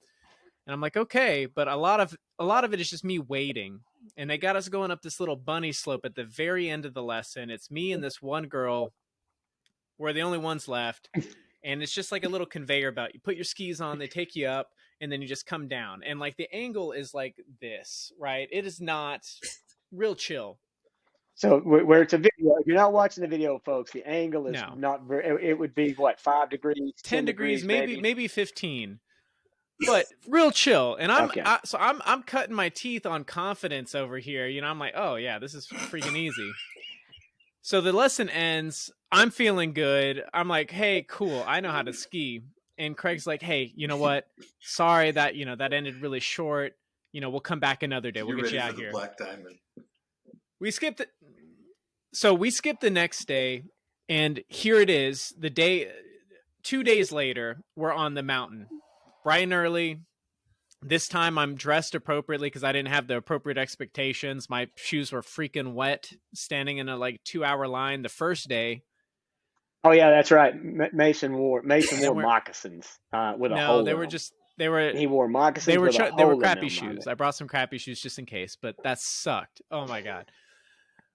S5: And I'm like, okay, but a lot of it is just me waiting. And they got us going up this little bunny slope at the very end of the lesson. It's me and this one girl. We're the only ones left. And it's just like a little conveyor belt. You put your skis on, they take you up, and then you just come down. And like the angle is like this, right? It is not real chill.
S6: So where it's a video, if you're not watching the video, folks, the angle is
S5: No.
S6: not very, it would be what, 5 degrees,
S5: 10 degrees,
S6: maybe?
S5: maybe 15. But real chill. And
S6: Okay.
S5: I'm cutting my teeth on confidence over here. You know, I'm like, oh yeah, this is freaking easy. So the lesson ends. I'm feeling good. I'm like, hey, cool. I know how to ski. And Craig's like, hey, you know what? Sorry that, that ended really short. We'll come back another day. We'll get you out here.
S2: Black diamond.
S5: We skipped it. So we skipped the next day. And here it is. 2 days later, we're on the mountain. Bright and early. This time I'm dressed appropriately because I didn't have the appropriate expectations. My shoes were freaking wet, standing in a 2-hour line the first day.
S6: Oh yeah, that's right. Mason wore moccasins with a hole.
S5: No,
S6: he wore moccasins.
S5: They were crappy shoes. I brought some crappy shoes just in case, but that sucked. Oh my god.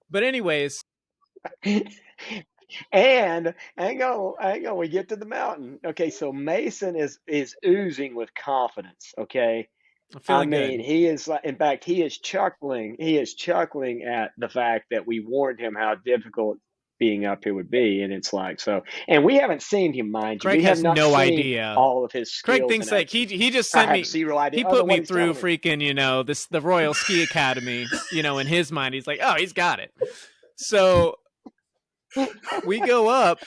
S5: But anyways,
S6: and hang on, we get to the mountain. Okay, so Mason is oozing with confidence. Okay,
S5: I'm feeling
S6: good.
S5: He
S6: is, in fact, he is chuckling. He is chuckling at the fact that we warned him how difficult being up here would be, and it's like so. And we haven't seen him, mind you.
S5: Craig
S6: we
S5: has
S6: have not
S5: no
S6: seen
S5: idea.
S6: all of his skills.
S5: Craig thinks like he just sent me.
S6: Zero idea.
S5: He put me through freaking the Royal Ski Academy. In his mind, he's like, oh, he's got it. So we go up,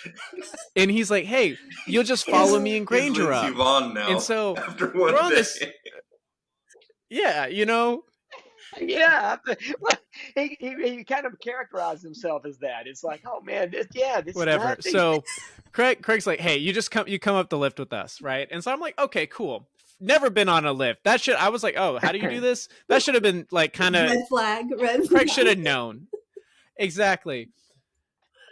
S5: and he's like, hey, you'll just follow me and Granger up.
S2: Now,
S5: and so
S2: after
S5: we're on this. Yeah,
S6: Yeah, he kind of characterized himself as that. It's like, oh man, this
S5: whatever.
S6: Nothing.
S5: So Craig's like, hey, you come up the lift with us, right? And so I'm like, okay, cool. Never been on a lift. I was like, oh, how do you do this? That should have been like kind of
S1: red flag.
S5: Craig should have known. Exactly.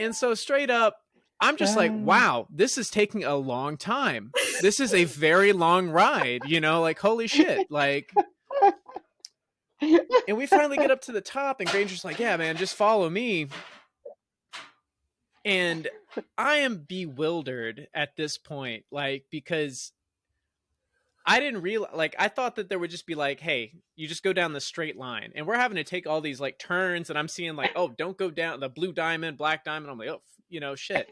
S5: And so straight up, I'm just like, wow, this is taking a long time. This is a very long ride, like holy shit, like. And we finally get up to the top, and Granger's like, yeah, man, just follow me. And I am bewildered at this point, because I didn't realize, I thought that there would just be hey, you just go down the straight line. And we're having to take all these turns, and I'm seeing oh, don't go down the blue diamond, black diamond. I'm like, oh, shit.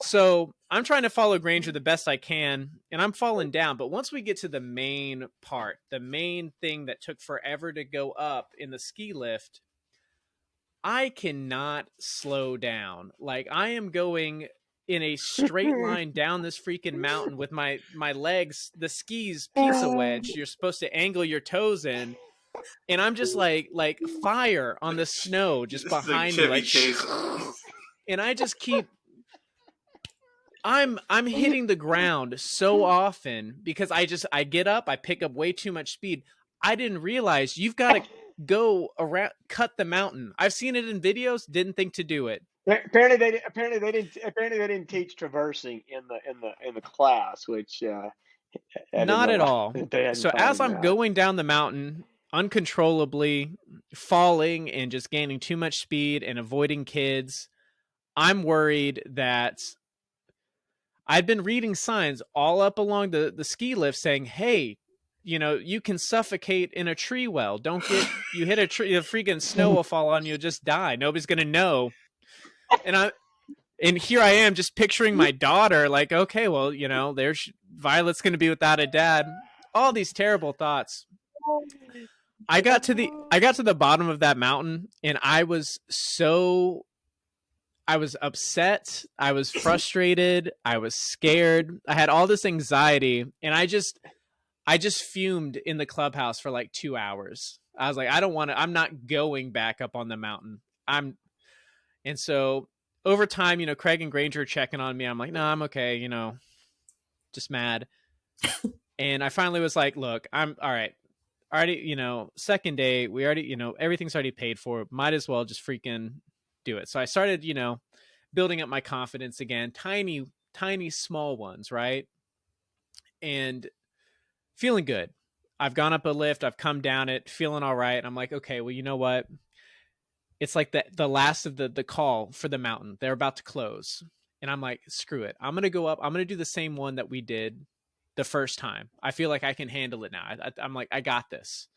S5: So I'm trying to follow Granger the best I can, and I'm falling down. But once we get to the main part, the main thing that took forever to go up in the ski lift, I cannot slow down. I am going in a straight line down this freaking mountain with my legs, the skis pizza wedge. You're supposed to angle your toes in. And I'm just like fire on the snow just behind me. And I just keep I'm hitting the ground so often because I get up, I pick up way too much speed. I didn't realize you've got to go around, cut the mountain. I've seen it in videos, didn't think to do it.
S6: Apparently they didn't teach traversing in the class, which
S5: not at all. So as I'm going down the mountain uncontrollably, falling and just gaining too much speed and avoiding kids, I'm worried that I'd been reading signs all up along the ski lift saying, hey, you can suffocate in a tree well. You hit a tree, the freaking snow will fall on you, you'll just die. Nobody's going to know. And here I am just picturing my daughter okay, well, there's Violet's going to be without a dad. All these terrible thoughts. I got to the bottom of that mountain, and I was upset. I was frustrated. I was scared. I had all this anxiety, and I just fumed in the clubhouse for 2 hours. I was like, I'm not going back up on the mountain. And so over time, Craig and Granger are checking on me. I'm like, no, I'm okay. Just mad. And I finally was like, look, I'm all right. Already, second day, we already, everything's already paid for. Might as well just freaking do it. So I started, building up my confidence again, tiny, small ones, right? And feeling good. I've gone up a lift, I've come down it, feeling all right. And I'm like, okay, well, you know what? It's like the last of the call for the mountain. They're about to close. And I'm like, screw it. I'm going to go up. I'm going to do the same one that we did the first time. I feel like I can handle it now. I'm like, I got this.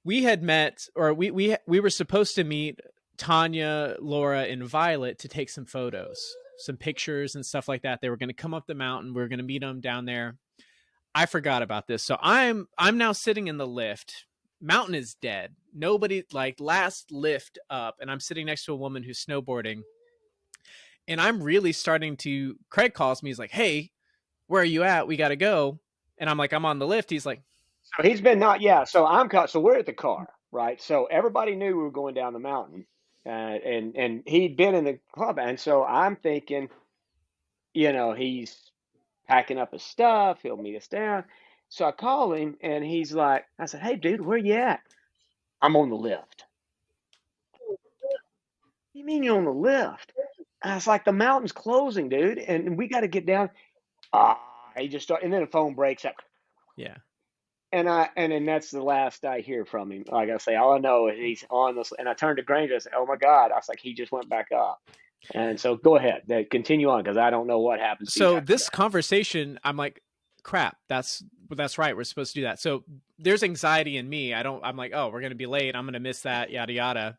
S5: We had met, or we were supposed to meet Tanya, Laura, and Violet to take some photos, some pictures and stuff like that. They were going to come up the mountain. We were going to meet them down there. I forgot about this. So I'm now sitting in the lift. Mountain is dead. Nobody, like, last lift up, and I'm sitting next to a woman who's snowboarding. And I'm really starting to, Craig calls me. He's like, hey, where are you at? We got to go. And I'm like, I'm on the lift. He's like,
S6: So he's been not, yeah. So I'm caught. So we're at the car, right? So everybody knew we were going down the mountain, and he'd been in the club, and so I'm thinking, he's packing up his stuff. He'll meet us down. So I call him, and he's like, I said, hey, dude, where you at? I'm on the lift. What do you mean you're on the lift? I was like, the mountain's closing, dude, and we got to get down. He just started, and then the phone breaks up.
S5: yeah.
S6: And then that's the last I hear from him. Like I say, all I know is he's on this. And I turned to Granger and said, "Oh my God!" I was like, "He just went back up." And so go ahead, continue on, because I don't know what happens.
S5: So this conversation, I'm like, crap. That's right. We're supposed to do that. So there's anxiety in me. I'm like, oh, we're gonna be late. I'm gonna miss that. Yada yada.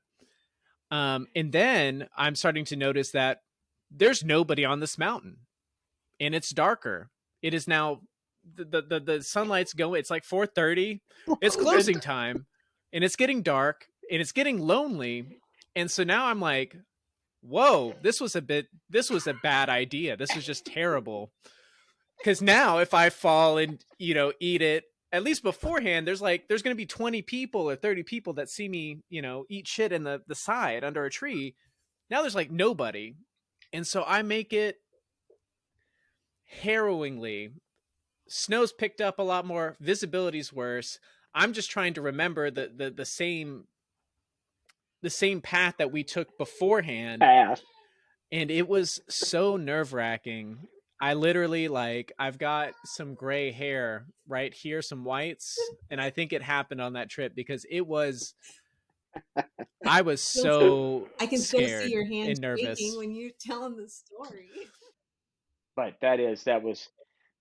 S5: And then I'm starting to notice that there's nobody on this mountain, and it's darker. It is now the sunlight's going. It's like 4:30. It's closing time, and it's getting dark, and it's getting lonely. And so now I'm like, whoa, this was a bad idea. This was just terrible. Because now if I fall and eat it, at least beforehand, there's going to be 20 people or 30 people that see me, eat shit in the side under a tree. Now there's like nobody. And so I make it harrowingly. Snow's picked up a lot more. Visibility's worse. I'm just trying to remember the same path that we took beforehand. And it was so nerve-wracking. I literally, I've got some gray hair right here, some whites, and I think it happened on that trip because I was so
S1: I can still
S5: scared
S1: see your hands
S5: and nervous
S1: shaking when you're telling the story.
S6: But that was,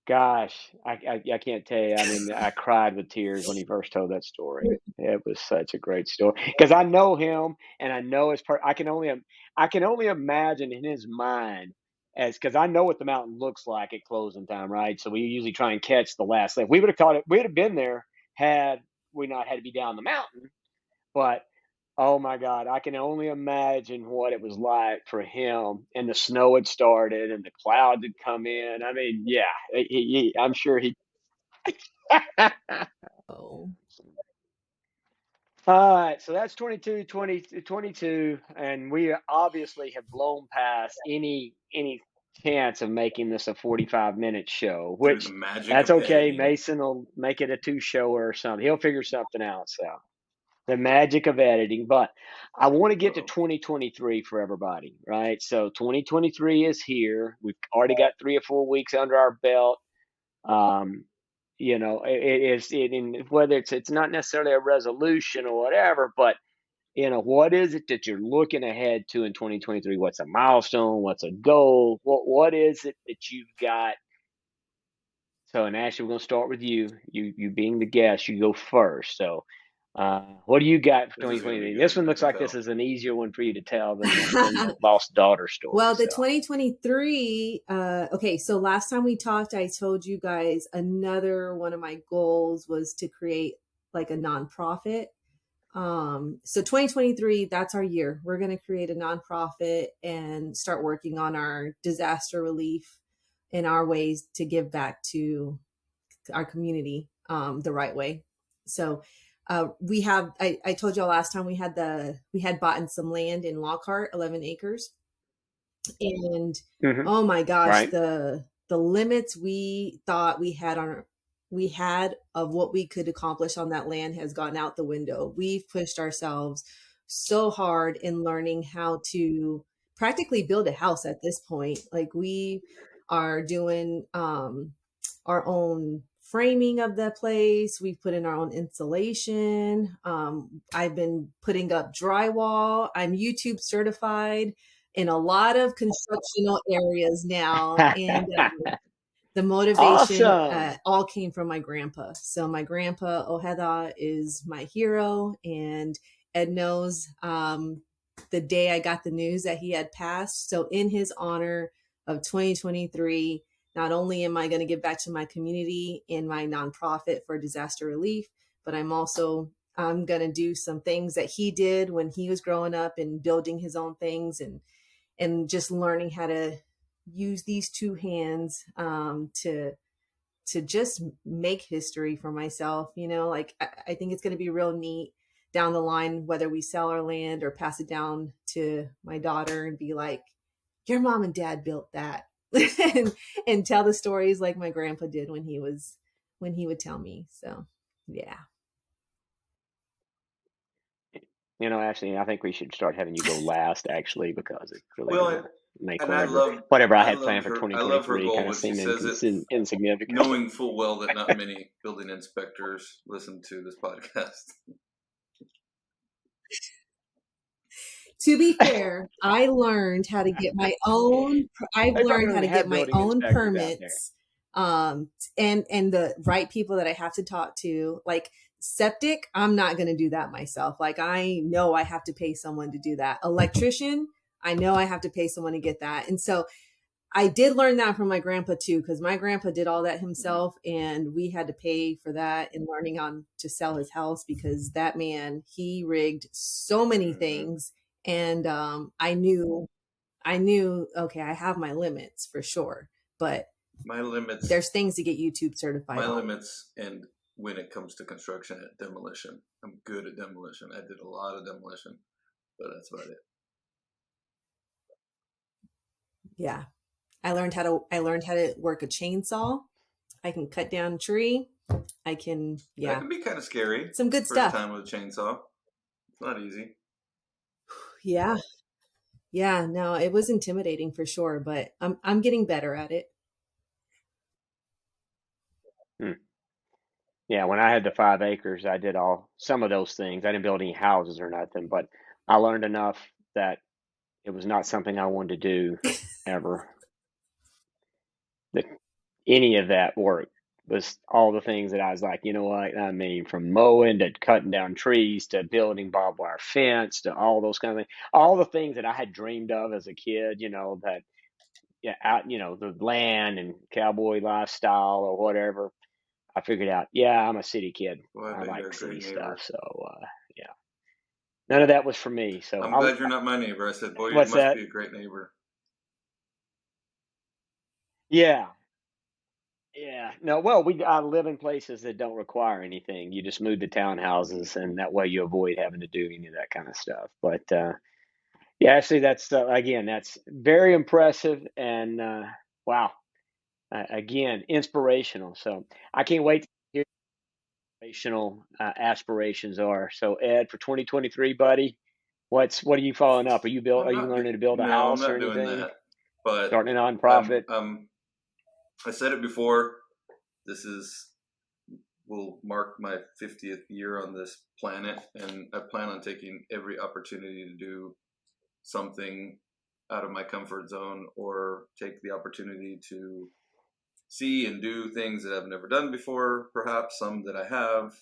S6: gosh, I can't tell you. I mean, I cried with tears when he first told that story. It was such a great story because I know him and I know his part. I can only imagine in his mind, because I know what the mountain looks like at closing time, right? So we usually try and catch the last lift. We would have caught it. We would have been there had we not had to be down the mountain. But oh my God, I can only imagine what it was like for him. And the snow had started and the clouds had come in. I mean, yeah, I'm sure he.
S1: Oh.
S6: All right, so that's 22, and we obviously have blown past any chance of making this a 45-minute show, which
S2: the magic
S6: that's
S2: of
S6: okay.
S2: editing.
S6: Mason will make it a 2-shower or something. He'll figure something out. So the magic of editing. But I want to get to 2023 for everybody, right? So 2023 is here. We've already got 3 or 4 weeks under our belt. Whether it's not necessarily a resolution or whatever, but what is it that you're looking ahead to in 2023? What's a milestone? What's a goal? What is it that you've got? So, and Ashley, we're going to start with you. You being the guest, you go first. So, what do you got for 2023? This one looks like this is an easier one for you to tell than the lost daughter story.
S1: Well, the 2023, okay, so last time we talked, I told you guys another one of my goals was to create like a nonprofit. So 2023, that's our year. We're going to create a nonprofit and start working on our disaster relief and our ways to give back to our community the right way. So we have, I told y'all last time we had bought in some land in Lockhart, 11 acres. And oh my gosh,
S6: Right.
S1: the the limits we thought we had of what we could accomplish on that land has gone out the window. We've pushed ourselves so hard in learning how to practically build a house at this point. Like we are doing our own framing of the place. We've put in our own insulation. I've been putting up drywall. I'm YouTube certified in a lot of constructional areas now. And the motivation
S6: Awesome.
S1: all came from my grandpa. So my grandpa Ojeda is my hero, and Ed knows the day I got the news that he had passed. So in his honor of 2023, not only am I going to give back to my community in my nonprofit for disaster relief, but I'm going to do some things that he did when he was growing up and building his own things, and just learning how to use these two hands to just make history for myself. Like I think it's going to be real neat down the line, whether we sell our land or pass it down to my daughter and be like, your mom and dad built that. and tell the stories like my grandpa did when he would tell me. So yeah.
S6: Ashley, I think we should start having you go last, actually, because it's really
S2: Well,
S6: going to make
S2: and I
S6: whatever I had planned
S2: loved
S6: for
S2: her. I love her
S6: 2023
S2: goal
S6: kind of
S2: when she
S6: seem
S2: says it,
S6: insignificant.
S2: knowing full well that not many building inspectors listen to this podcast.
S1: To be fair, I've learned how to get my own
S6: Building inspectors out there.
S1: permits, and the right people that I have to talk to. Like septic, I'm not going to do that myself. Like I know I have to pay someone to do that. Electrician, I know I have to pay someone to get that. And so I did learn that from my grandpa too, because my grandpa did all that himself, and we had to pay for that in learning on to sell his house, because that man, he rigged so many things. And I knew, okay, I have my limits for sure, but
S2: My limits.
S1: there's things to get YouTube certified
S2: My
S1: on.
S2: limits, and when it comes to construction and demolition, I'm good at demolition. I did a lot of demolition, but that's about it.
S1: Yeah. I learned how to work a chainsaw. I can cut down a tree. I can,
S2: That
S1: yeah,
S2: can be kind of scary.
S1: some good
S2: First
S1: stuff.
S2: time with a chainsaw. It's not easy.
S1: Yeah. Yeah, no, it was intimidating for sure, but I'm getting better at it.
S6: Hmm. Yeah, when I had the 5 acres, I did some of those things. I didn't build any houses or nothing, but I learned enough that it was not something I wanted to do ever. That any of that work was all the things that I was like, you know what? I mean, from mowing to cutting down trees to building barbed wire fence to all those kind of things, all the things that I had dreamed of as a kid, that the land and cowboy lifestyle or whatever. I figured out, yeah, I'm a city kid.
S2: Well, I
S6: I
S2: bet you're
S6: like
S2: a
S6: city
S2: great neighbor.
S6: stuff. So, yeah, none of that was for me. So
S2: I'm glad you're not my neighbor. I said, boy, you
S6: what's
S2: must
S6: that?
S2: be a great neighbor.
S6: Yeah. Yeah. No, well, I live in places that don't require anything. You just move to townhouses, and that way you avoid having to do any of that kind of stuff. But yeah, actually, that's very impressive, and wow, again, inspirational. So I can't wait to hear what inspirational aspirations are. So Ed, for 2023, buddy, what are you following up? Are you learning to build a
S2: No, I'm
S6: house or
S2: not doing
S6: anything?
S2: that. But
S6: Starting a nonprofit?
S2: I said it before. Will mark my 50th year on this planet, and I plan on taking every opportunity to do something out of my comfort zone, or take the opportunity to see and do things that I've never done before, perhaps some that I have.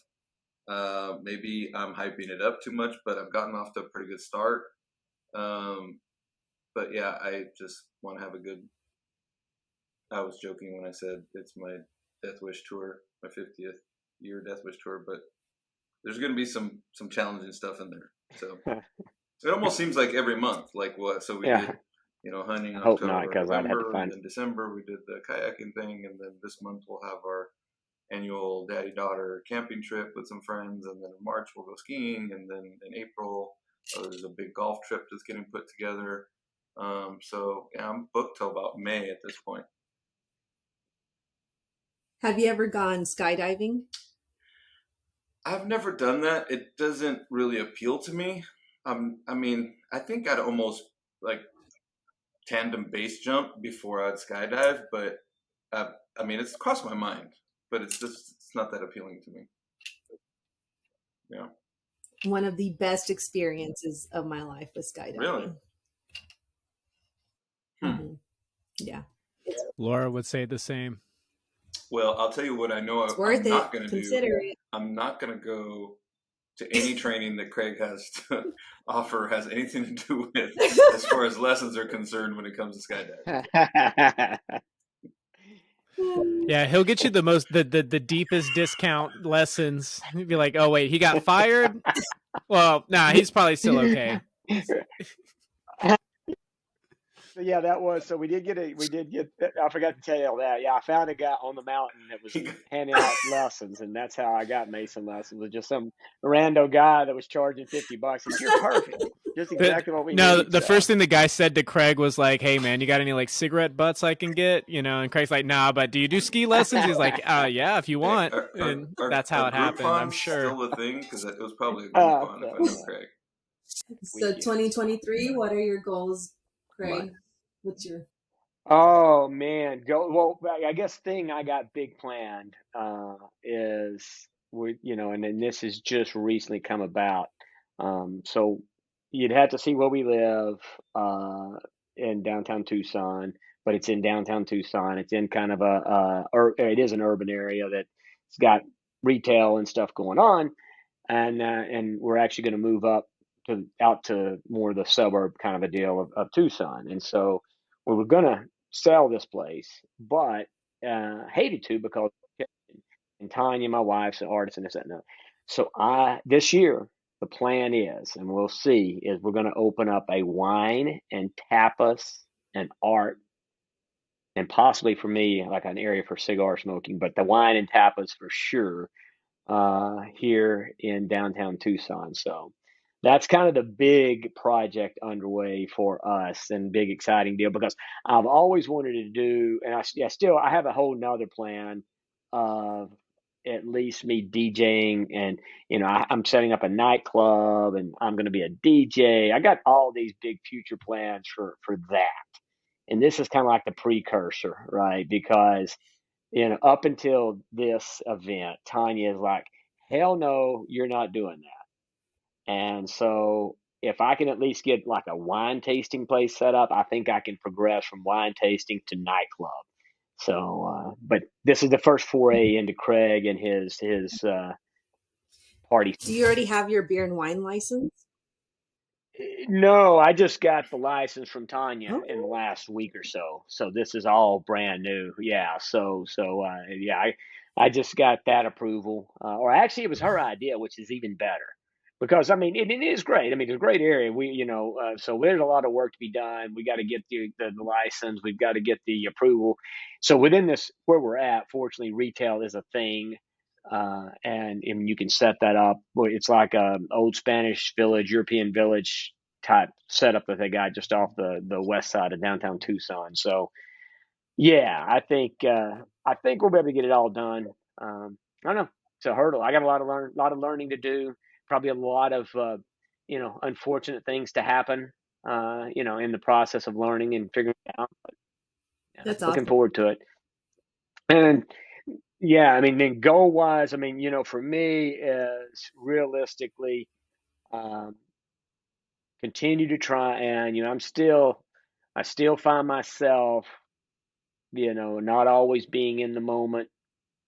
S2: Maybe I'm hyping it up too much, but I've gotten off to a pretty good start. But yeah, I just want to have a good. I was joking when I said it's my Death Wish tour, my 50th year Death Wish tour, but there's going to be some challenging stuff in there. So it almost seems like every month, like what? So we
S6: Yeah.
S2: did, hunting in
S6: I hope not,
S2: October,
S6: because I'd have to
S2: November, and
S6: find.
S2: then December we did the kayaking thing, and then this month we'll have our annual daddy-daughter camping trip with some friends, and then in March we'll go skiing, and then in April there's a big golf trip that's getting put together. So yeah, I'm booked till about May at this point.
S1: Have you ever gone skydiving?
S2: I've never done that. It doesn't really appeal to me. I mean, I think I'd almost like tandem base jump before I'd skydive, but I mean, it's crossed my mind, but it's not that appealing to me. Yeah.
S1: One of the best experiences of my life was
S2: Really?
S1: skydiving.
S2: Hmm.
S1: Yeah.
S5: Laura would say the same.
S2: Well, I'll tell you what I know
S1: It's worth
S2: I'm not
S1: it.
S2: going to
S1: Consider
S2: do.
S1: it.
S2: I'm not going to go to any training that Craig has to offer has anything to do with as far as lessons are concerned when it comes to skydiving.
S5: Yeah, he'll get you the deepest discount lessons. He'd be like, "Oh wait, he got fired." Well, nah, he's probably still okay.
S6: So yeah, that was so we did get I forgot to tell you that. Yeah, I found a guy on the mountain that was handing out lessons, and that's how I got Mason lessons. With just some rando guy that was charging $50. Said, "You're perfect, just exactly what we
S5: No,
S6: need."
S5: the first thing the guy said to Craig was like, "Hey man, you got any like cigarette butts I can get?" You know, and Craig's like, "Nah, but do you do ski lessons?" He's like, "Yeah, if you want." And that's how it happened. I'm sure.
S2: Still a thing because it was probably a Groupon if I know Craig.
S1: So 2023, what are your goals, Craig? What's your
S6: Oh man, well. I guess thing I got big planned is and then this has just recently come about. So you'd have to see where we live in downtown Tucson, but it's in downtown Tucson. It's in kind of it is an urban area that's got retail and stuff going on, and we're actually going to move out to more of the suburb kind of a deal of Tucson, and so we were going to sell this place, but hated to because and Tanya, my wife's an artist and this that and that. So this year the plan is, and we'll see, is we're going to open up a wine and tapas and art, and possibly for me like an area for cigar smoking, but the wine and tapas for sure here in downtown Tucson. So that's kind of the big project underway for us and big exciting deal because I've always wanted to do, and I have a whole nother plan of at least me DJing, and I'm setting up a nightclub and I'm going to be a DJ. I got all these big future plans for that, and this is kind of like the precursor, right? Because up until this event, Tanya is like, hell no, you're not doing that. And so if I can at least get like a wine tasting place set up, I think I can progress from wine tasting to nightclub. So, but this is the first foray into Craig and his party.
S1: Do you already have your beer and wine license?
S6: No, I just got the license from Tanya in the
S1: Oh,
S6: last week or so. So this is all brand new. Yeah. Yeah, I just got that approval. Or actually it was her idea, which is even better. Because I mean, it is great. I mean, it's a great area. So there's a lot of work to be done. We got to get the license. We've got to get the approval. So within this, where we're at, fortunately, retail is a thing. And you can set that up. It's like a old Spanish village, European village type setup that they got just off the west side of downtown Tucson. So yeah, I think we'll be able to get it all done. I don't know. It's a hurdle. I got a lot of learning to do. Probably a lot of unfortunate things to happen. In the process of learning and figuring it out. But yeah,
S1: that's
S6: looking
S1: awesome.
S6: forward to it. And yeah, I mean, then goal wise, I mean, for me is realistically um, continue to try, and I still find myself, not always being in the moment,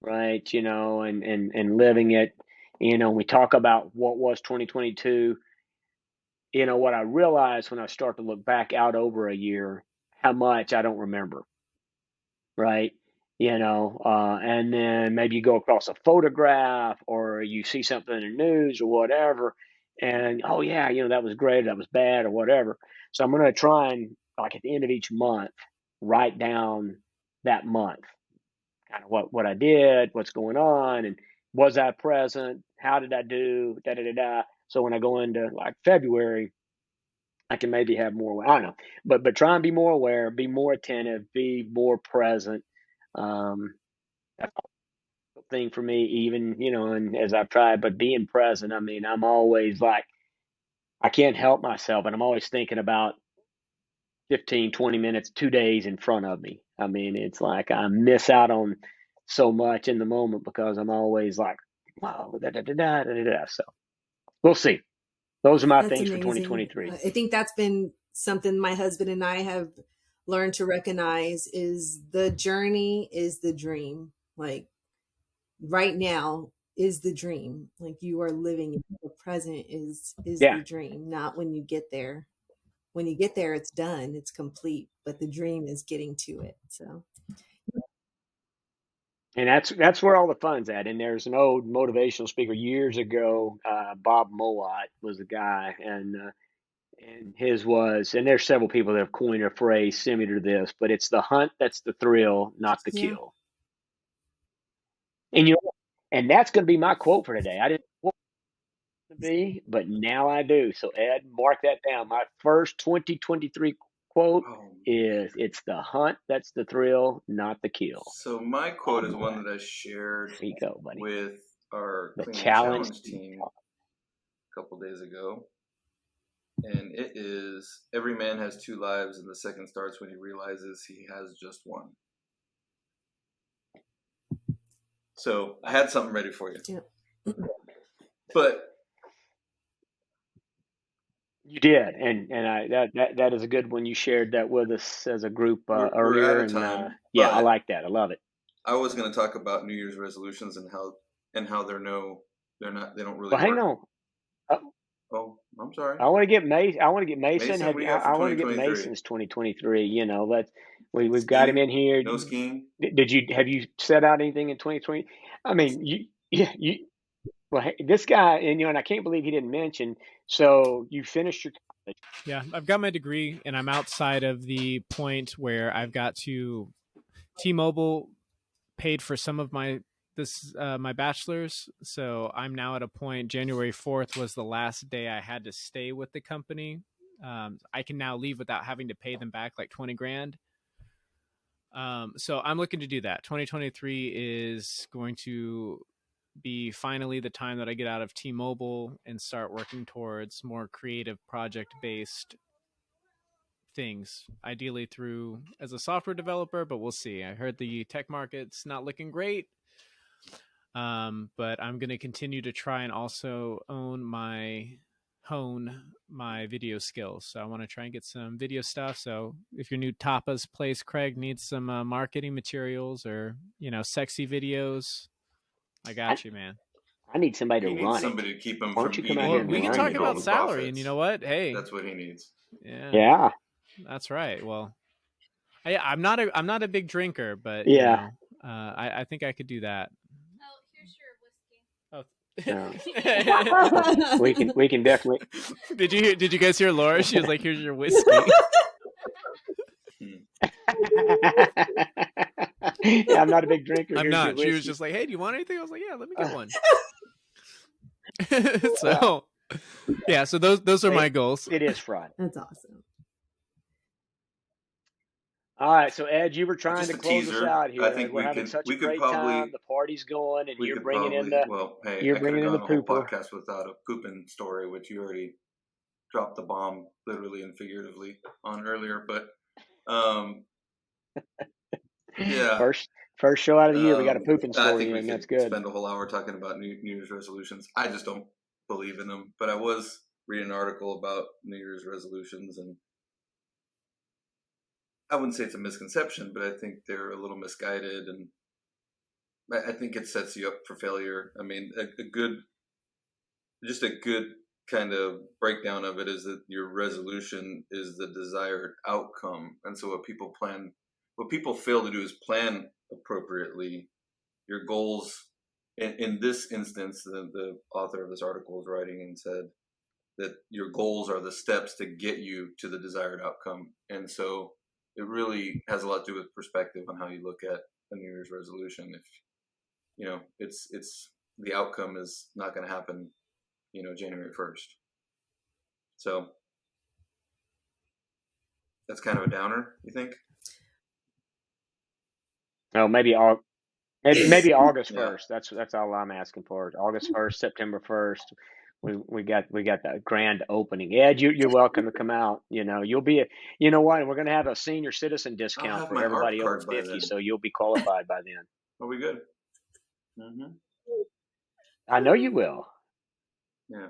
S6: right? And living it. We talk about what was 2022. What I realized when I start to look back out over a year, how much I don't remember, right? And then maybe you go across a photograph or you see something in the news or whatever, and oh yeah, that was great, that was bad, or whatever. So I'm going to try and, like, at the end of each month, write down that month, kind of what I did, what's going on, and was I present? How did I do? Da da da da. So when I go into like February, I can maybe have more. I don't know, but try and be more aware, be more attentive, be more present. Um, thing for me, even, and as I've tried, but being present, I mean, I'm always like, I can't help myself. And I'm always thinking about 15, 20 minutes, 2 days in front of me. I mean, it's like I miss out on so much in the moment because I'm always like, wow, da, da, da, da, da, da. So we'll see. Those are my
S1: That's
S6: things for
S1: amazing.
S6: 2023.
S1: I think that's been something my husband and I have learned to recognize is the journey is the dream. Like right now is the dream. Like you are living it. The present is
S6: Yeah.
S1: the dream, not when you get there. When you get there, it's done, it's complete, but the dream is getting to it. So
S6: And that's where all the fun's at. And there's an old motivational speaker years ago, Bob Mowat was the guy, and his was, and there's several people that have coined a phrase similar to this, but it's the hunt that's the thrill, not the
S1: yeah,
S6: kill. And and that's going to be my quote for today. I didn't want it to be, but now I do. So Ed, mark that down. My first 2023 quote
S2: Oh,
S6: is, "It's the hunt that's the thrill, not the kill."
S2: so my quote is one that I shared
S6: There you go, buddy.
S2: with our
S6: The
S2: Clean and
S6: challenge.
S2: Challenge team a couple days ago. And it is, every man has two lives, and the second starts when he realizes he has just one. So I had something ready for you.
S1: yeah.
S2: But
S6: You did, and that is a good one. You shared that with us as a group
S2: we're
S6: earlier,
S2: out of
S6: and
S2: time.
S6: yeah, I
S2: But
S6: like that. I love it.
S2: I was going to talk about New Year's resolutions and how they don't really
S6: Well, hang
S2: work.
S6: on. I,
S2: Oh, I'm sorry.
S6: I want to get Mason. I want to get Mason.
S2: Mason, what do you got for
S6: I want to get
S2: 2023?
S6: Mason's 2023. We've got him
S2: Skiing?
S6: in here.
S2: No skiing?
S6: Have you set out anything in 2020? I mean, you. Well, hey, this guy, and I can't believe he didn't mention. So you finished your college.
S5: Yeah, I've got my degree, and I'm outside of the point where I've got to T-Mobile paid for some of my bachelor's, so I'm now at a point. January 4th was the last day I had to stay with the company. I can now leave without having to pay them back like 20 grand. So I'm looking to do that. 2023 is going to be finally the time that I get out of T-Mobile and start working towards more creative project-based things, ideally through as a software developer, but we'll see. I heard the tech market's not looking great. But I'm going to continue to try and also hone my video skills. So I want to try and get some video stuff. So if your new Tapas place, Craig, needs some marketing materials or, sexy videos, I got you, man.
S6: I need somebody to
S2: He needs
S6: run
S2: somebody
S6: it.
S2: to keep him
S6: Why don't
S2: from
S6: you come out
S2: eating
S6: here
S5: Well,
S6: and
S5: we
S2: and
S5: can
S6: run
S5: talk
S2: drinking
S6: it?
S2: all
S5: about
S2: the
S5: salary, and
S2: profits.
S5: you know what? Hey,
S2: That's what he needs.
S5: yeah,
S6: Yeah,
S5: that's right. Well, I'm not a big drinker, but
S6: yeah.
S5: I think I could do that. Oh,
S6: No.
S5: here's
S6: We can definitely.
S5: Did you guys hear Laura? She was like, "Here's your whiskey."
S6: Yeah, I'm not a big drinker.
S5: I'm
S6: Here's your
S5: not. She was
S6: whiskey.
S5: just like, "Hey, do you want anything?" I was like, "Yeah, let me get one."
S6: Well,
S5: So, yeah. So those are my goals.
S6: it is Friday.
S1: That's awesome.
S6: All right, so Ed, you were trying
S2: Just
S6: to
S2: a
S6: close us
S2: teaser.
S6: out
S2: I
S6: here.
S2: think
S6: We're having such a great time. The party's going, and
S2: we
S6: you're
S2: could
S6: bringing in
S2: probably,
S6: the
S2: well, hey,
S6: you're
S2: I could have
S6: bringing in the
S2: gone a whole
S6: pooper.
S2: podcast without a pooping story, which you already dropped the bomb literally and figuratively on earlier. But yeah,
S6: First show out of the year, we got a pooping
S2: I
S6: story
S2: think we
S6: in. That's
S2: could
S6: good.
S2: spend a whole hour talking about New Year's resolutions. I just don't believe in them. But I was reading an article about New Year's resolutions, and I wouldn't say it's a misconception, but I think they're a little misguided, and I think it sets you up for failure. I mean, a good kind of breakdown of it is that your resolution is the desired outcome. And so what people fail to do is plan appropriately. Your goals, in this instance, the author of this article is writing and said that your goals are the steps to get you to the desired outcome. And so it really has a lot to do with perspective on how you look at a New Year's resolution. If, it's the outcome is not going to happen, January 1st. So that's kind of a downer, you think?
S6: Oh, maybe And maybe August
S2: Yeah.
S6: 1st. That's all I'm asking for. August 1st, September 1st. We got that grand opening. Ed, you're welcome to come out. You'll be you know what? We're gonna have a senior citizen
S2: I'll
S6: discount
S2: have
S6: for
S2: my harp
S6: everybody over
S2: card by
S6: 50,
S2: then.
S6: so you'll be qualified by then.
S2: Are we good? Mm-hmm.
S6: I know you will.
S2: Yeah.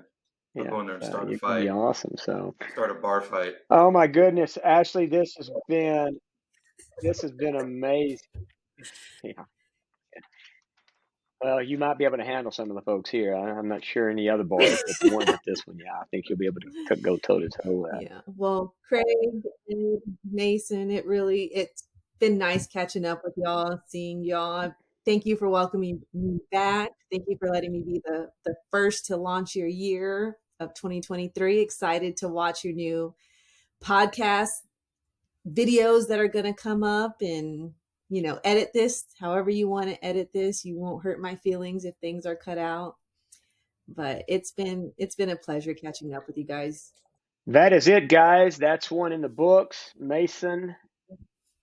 S2: I'll
S6: Yeah,
S2: go in there and
S6: so
S2: start a
S6: you're gonna be
S2: fight.
S6: awesome. So,
S2: Start a bar fight.
S6: oh my goodness, Ashley, this has been amazing. Yeah. Well, you might be able to handle some of the folks here. I'm not sure any other bars, but the ones at this one, yeah, I think you'll be able to go toe to toe with.
S1: Yeah. Well, Craig and Mason, it's been nice catching up with y'all, seeing y'all. Thank you for welcoming me back. Thank you for letting me be the first to launch your year of 2023. Excited to watch your new podcast videos that are going to come up and edit this however you want to edit this. You won't hurt my feelings if things are cut out. But it's been a pleasure catching up with you guys.
S6: That is it, guys. That's one in the books. Mason,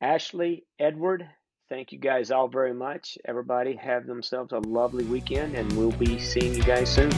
S6: Ashley, Edward, thank you guys all very much. Everybody have themselves a lovely weekend, and we'll be seeing you guys soon.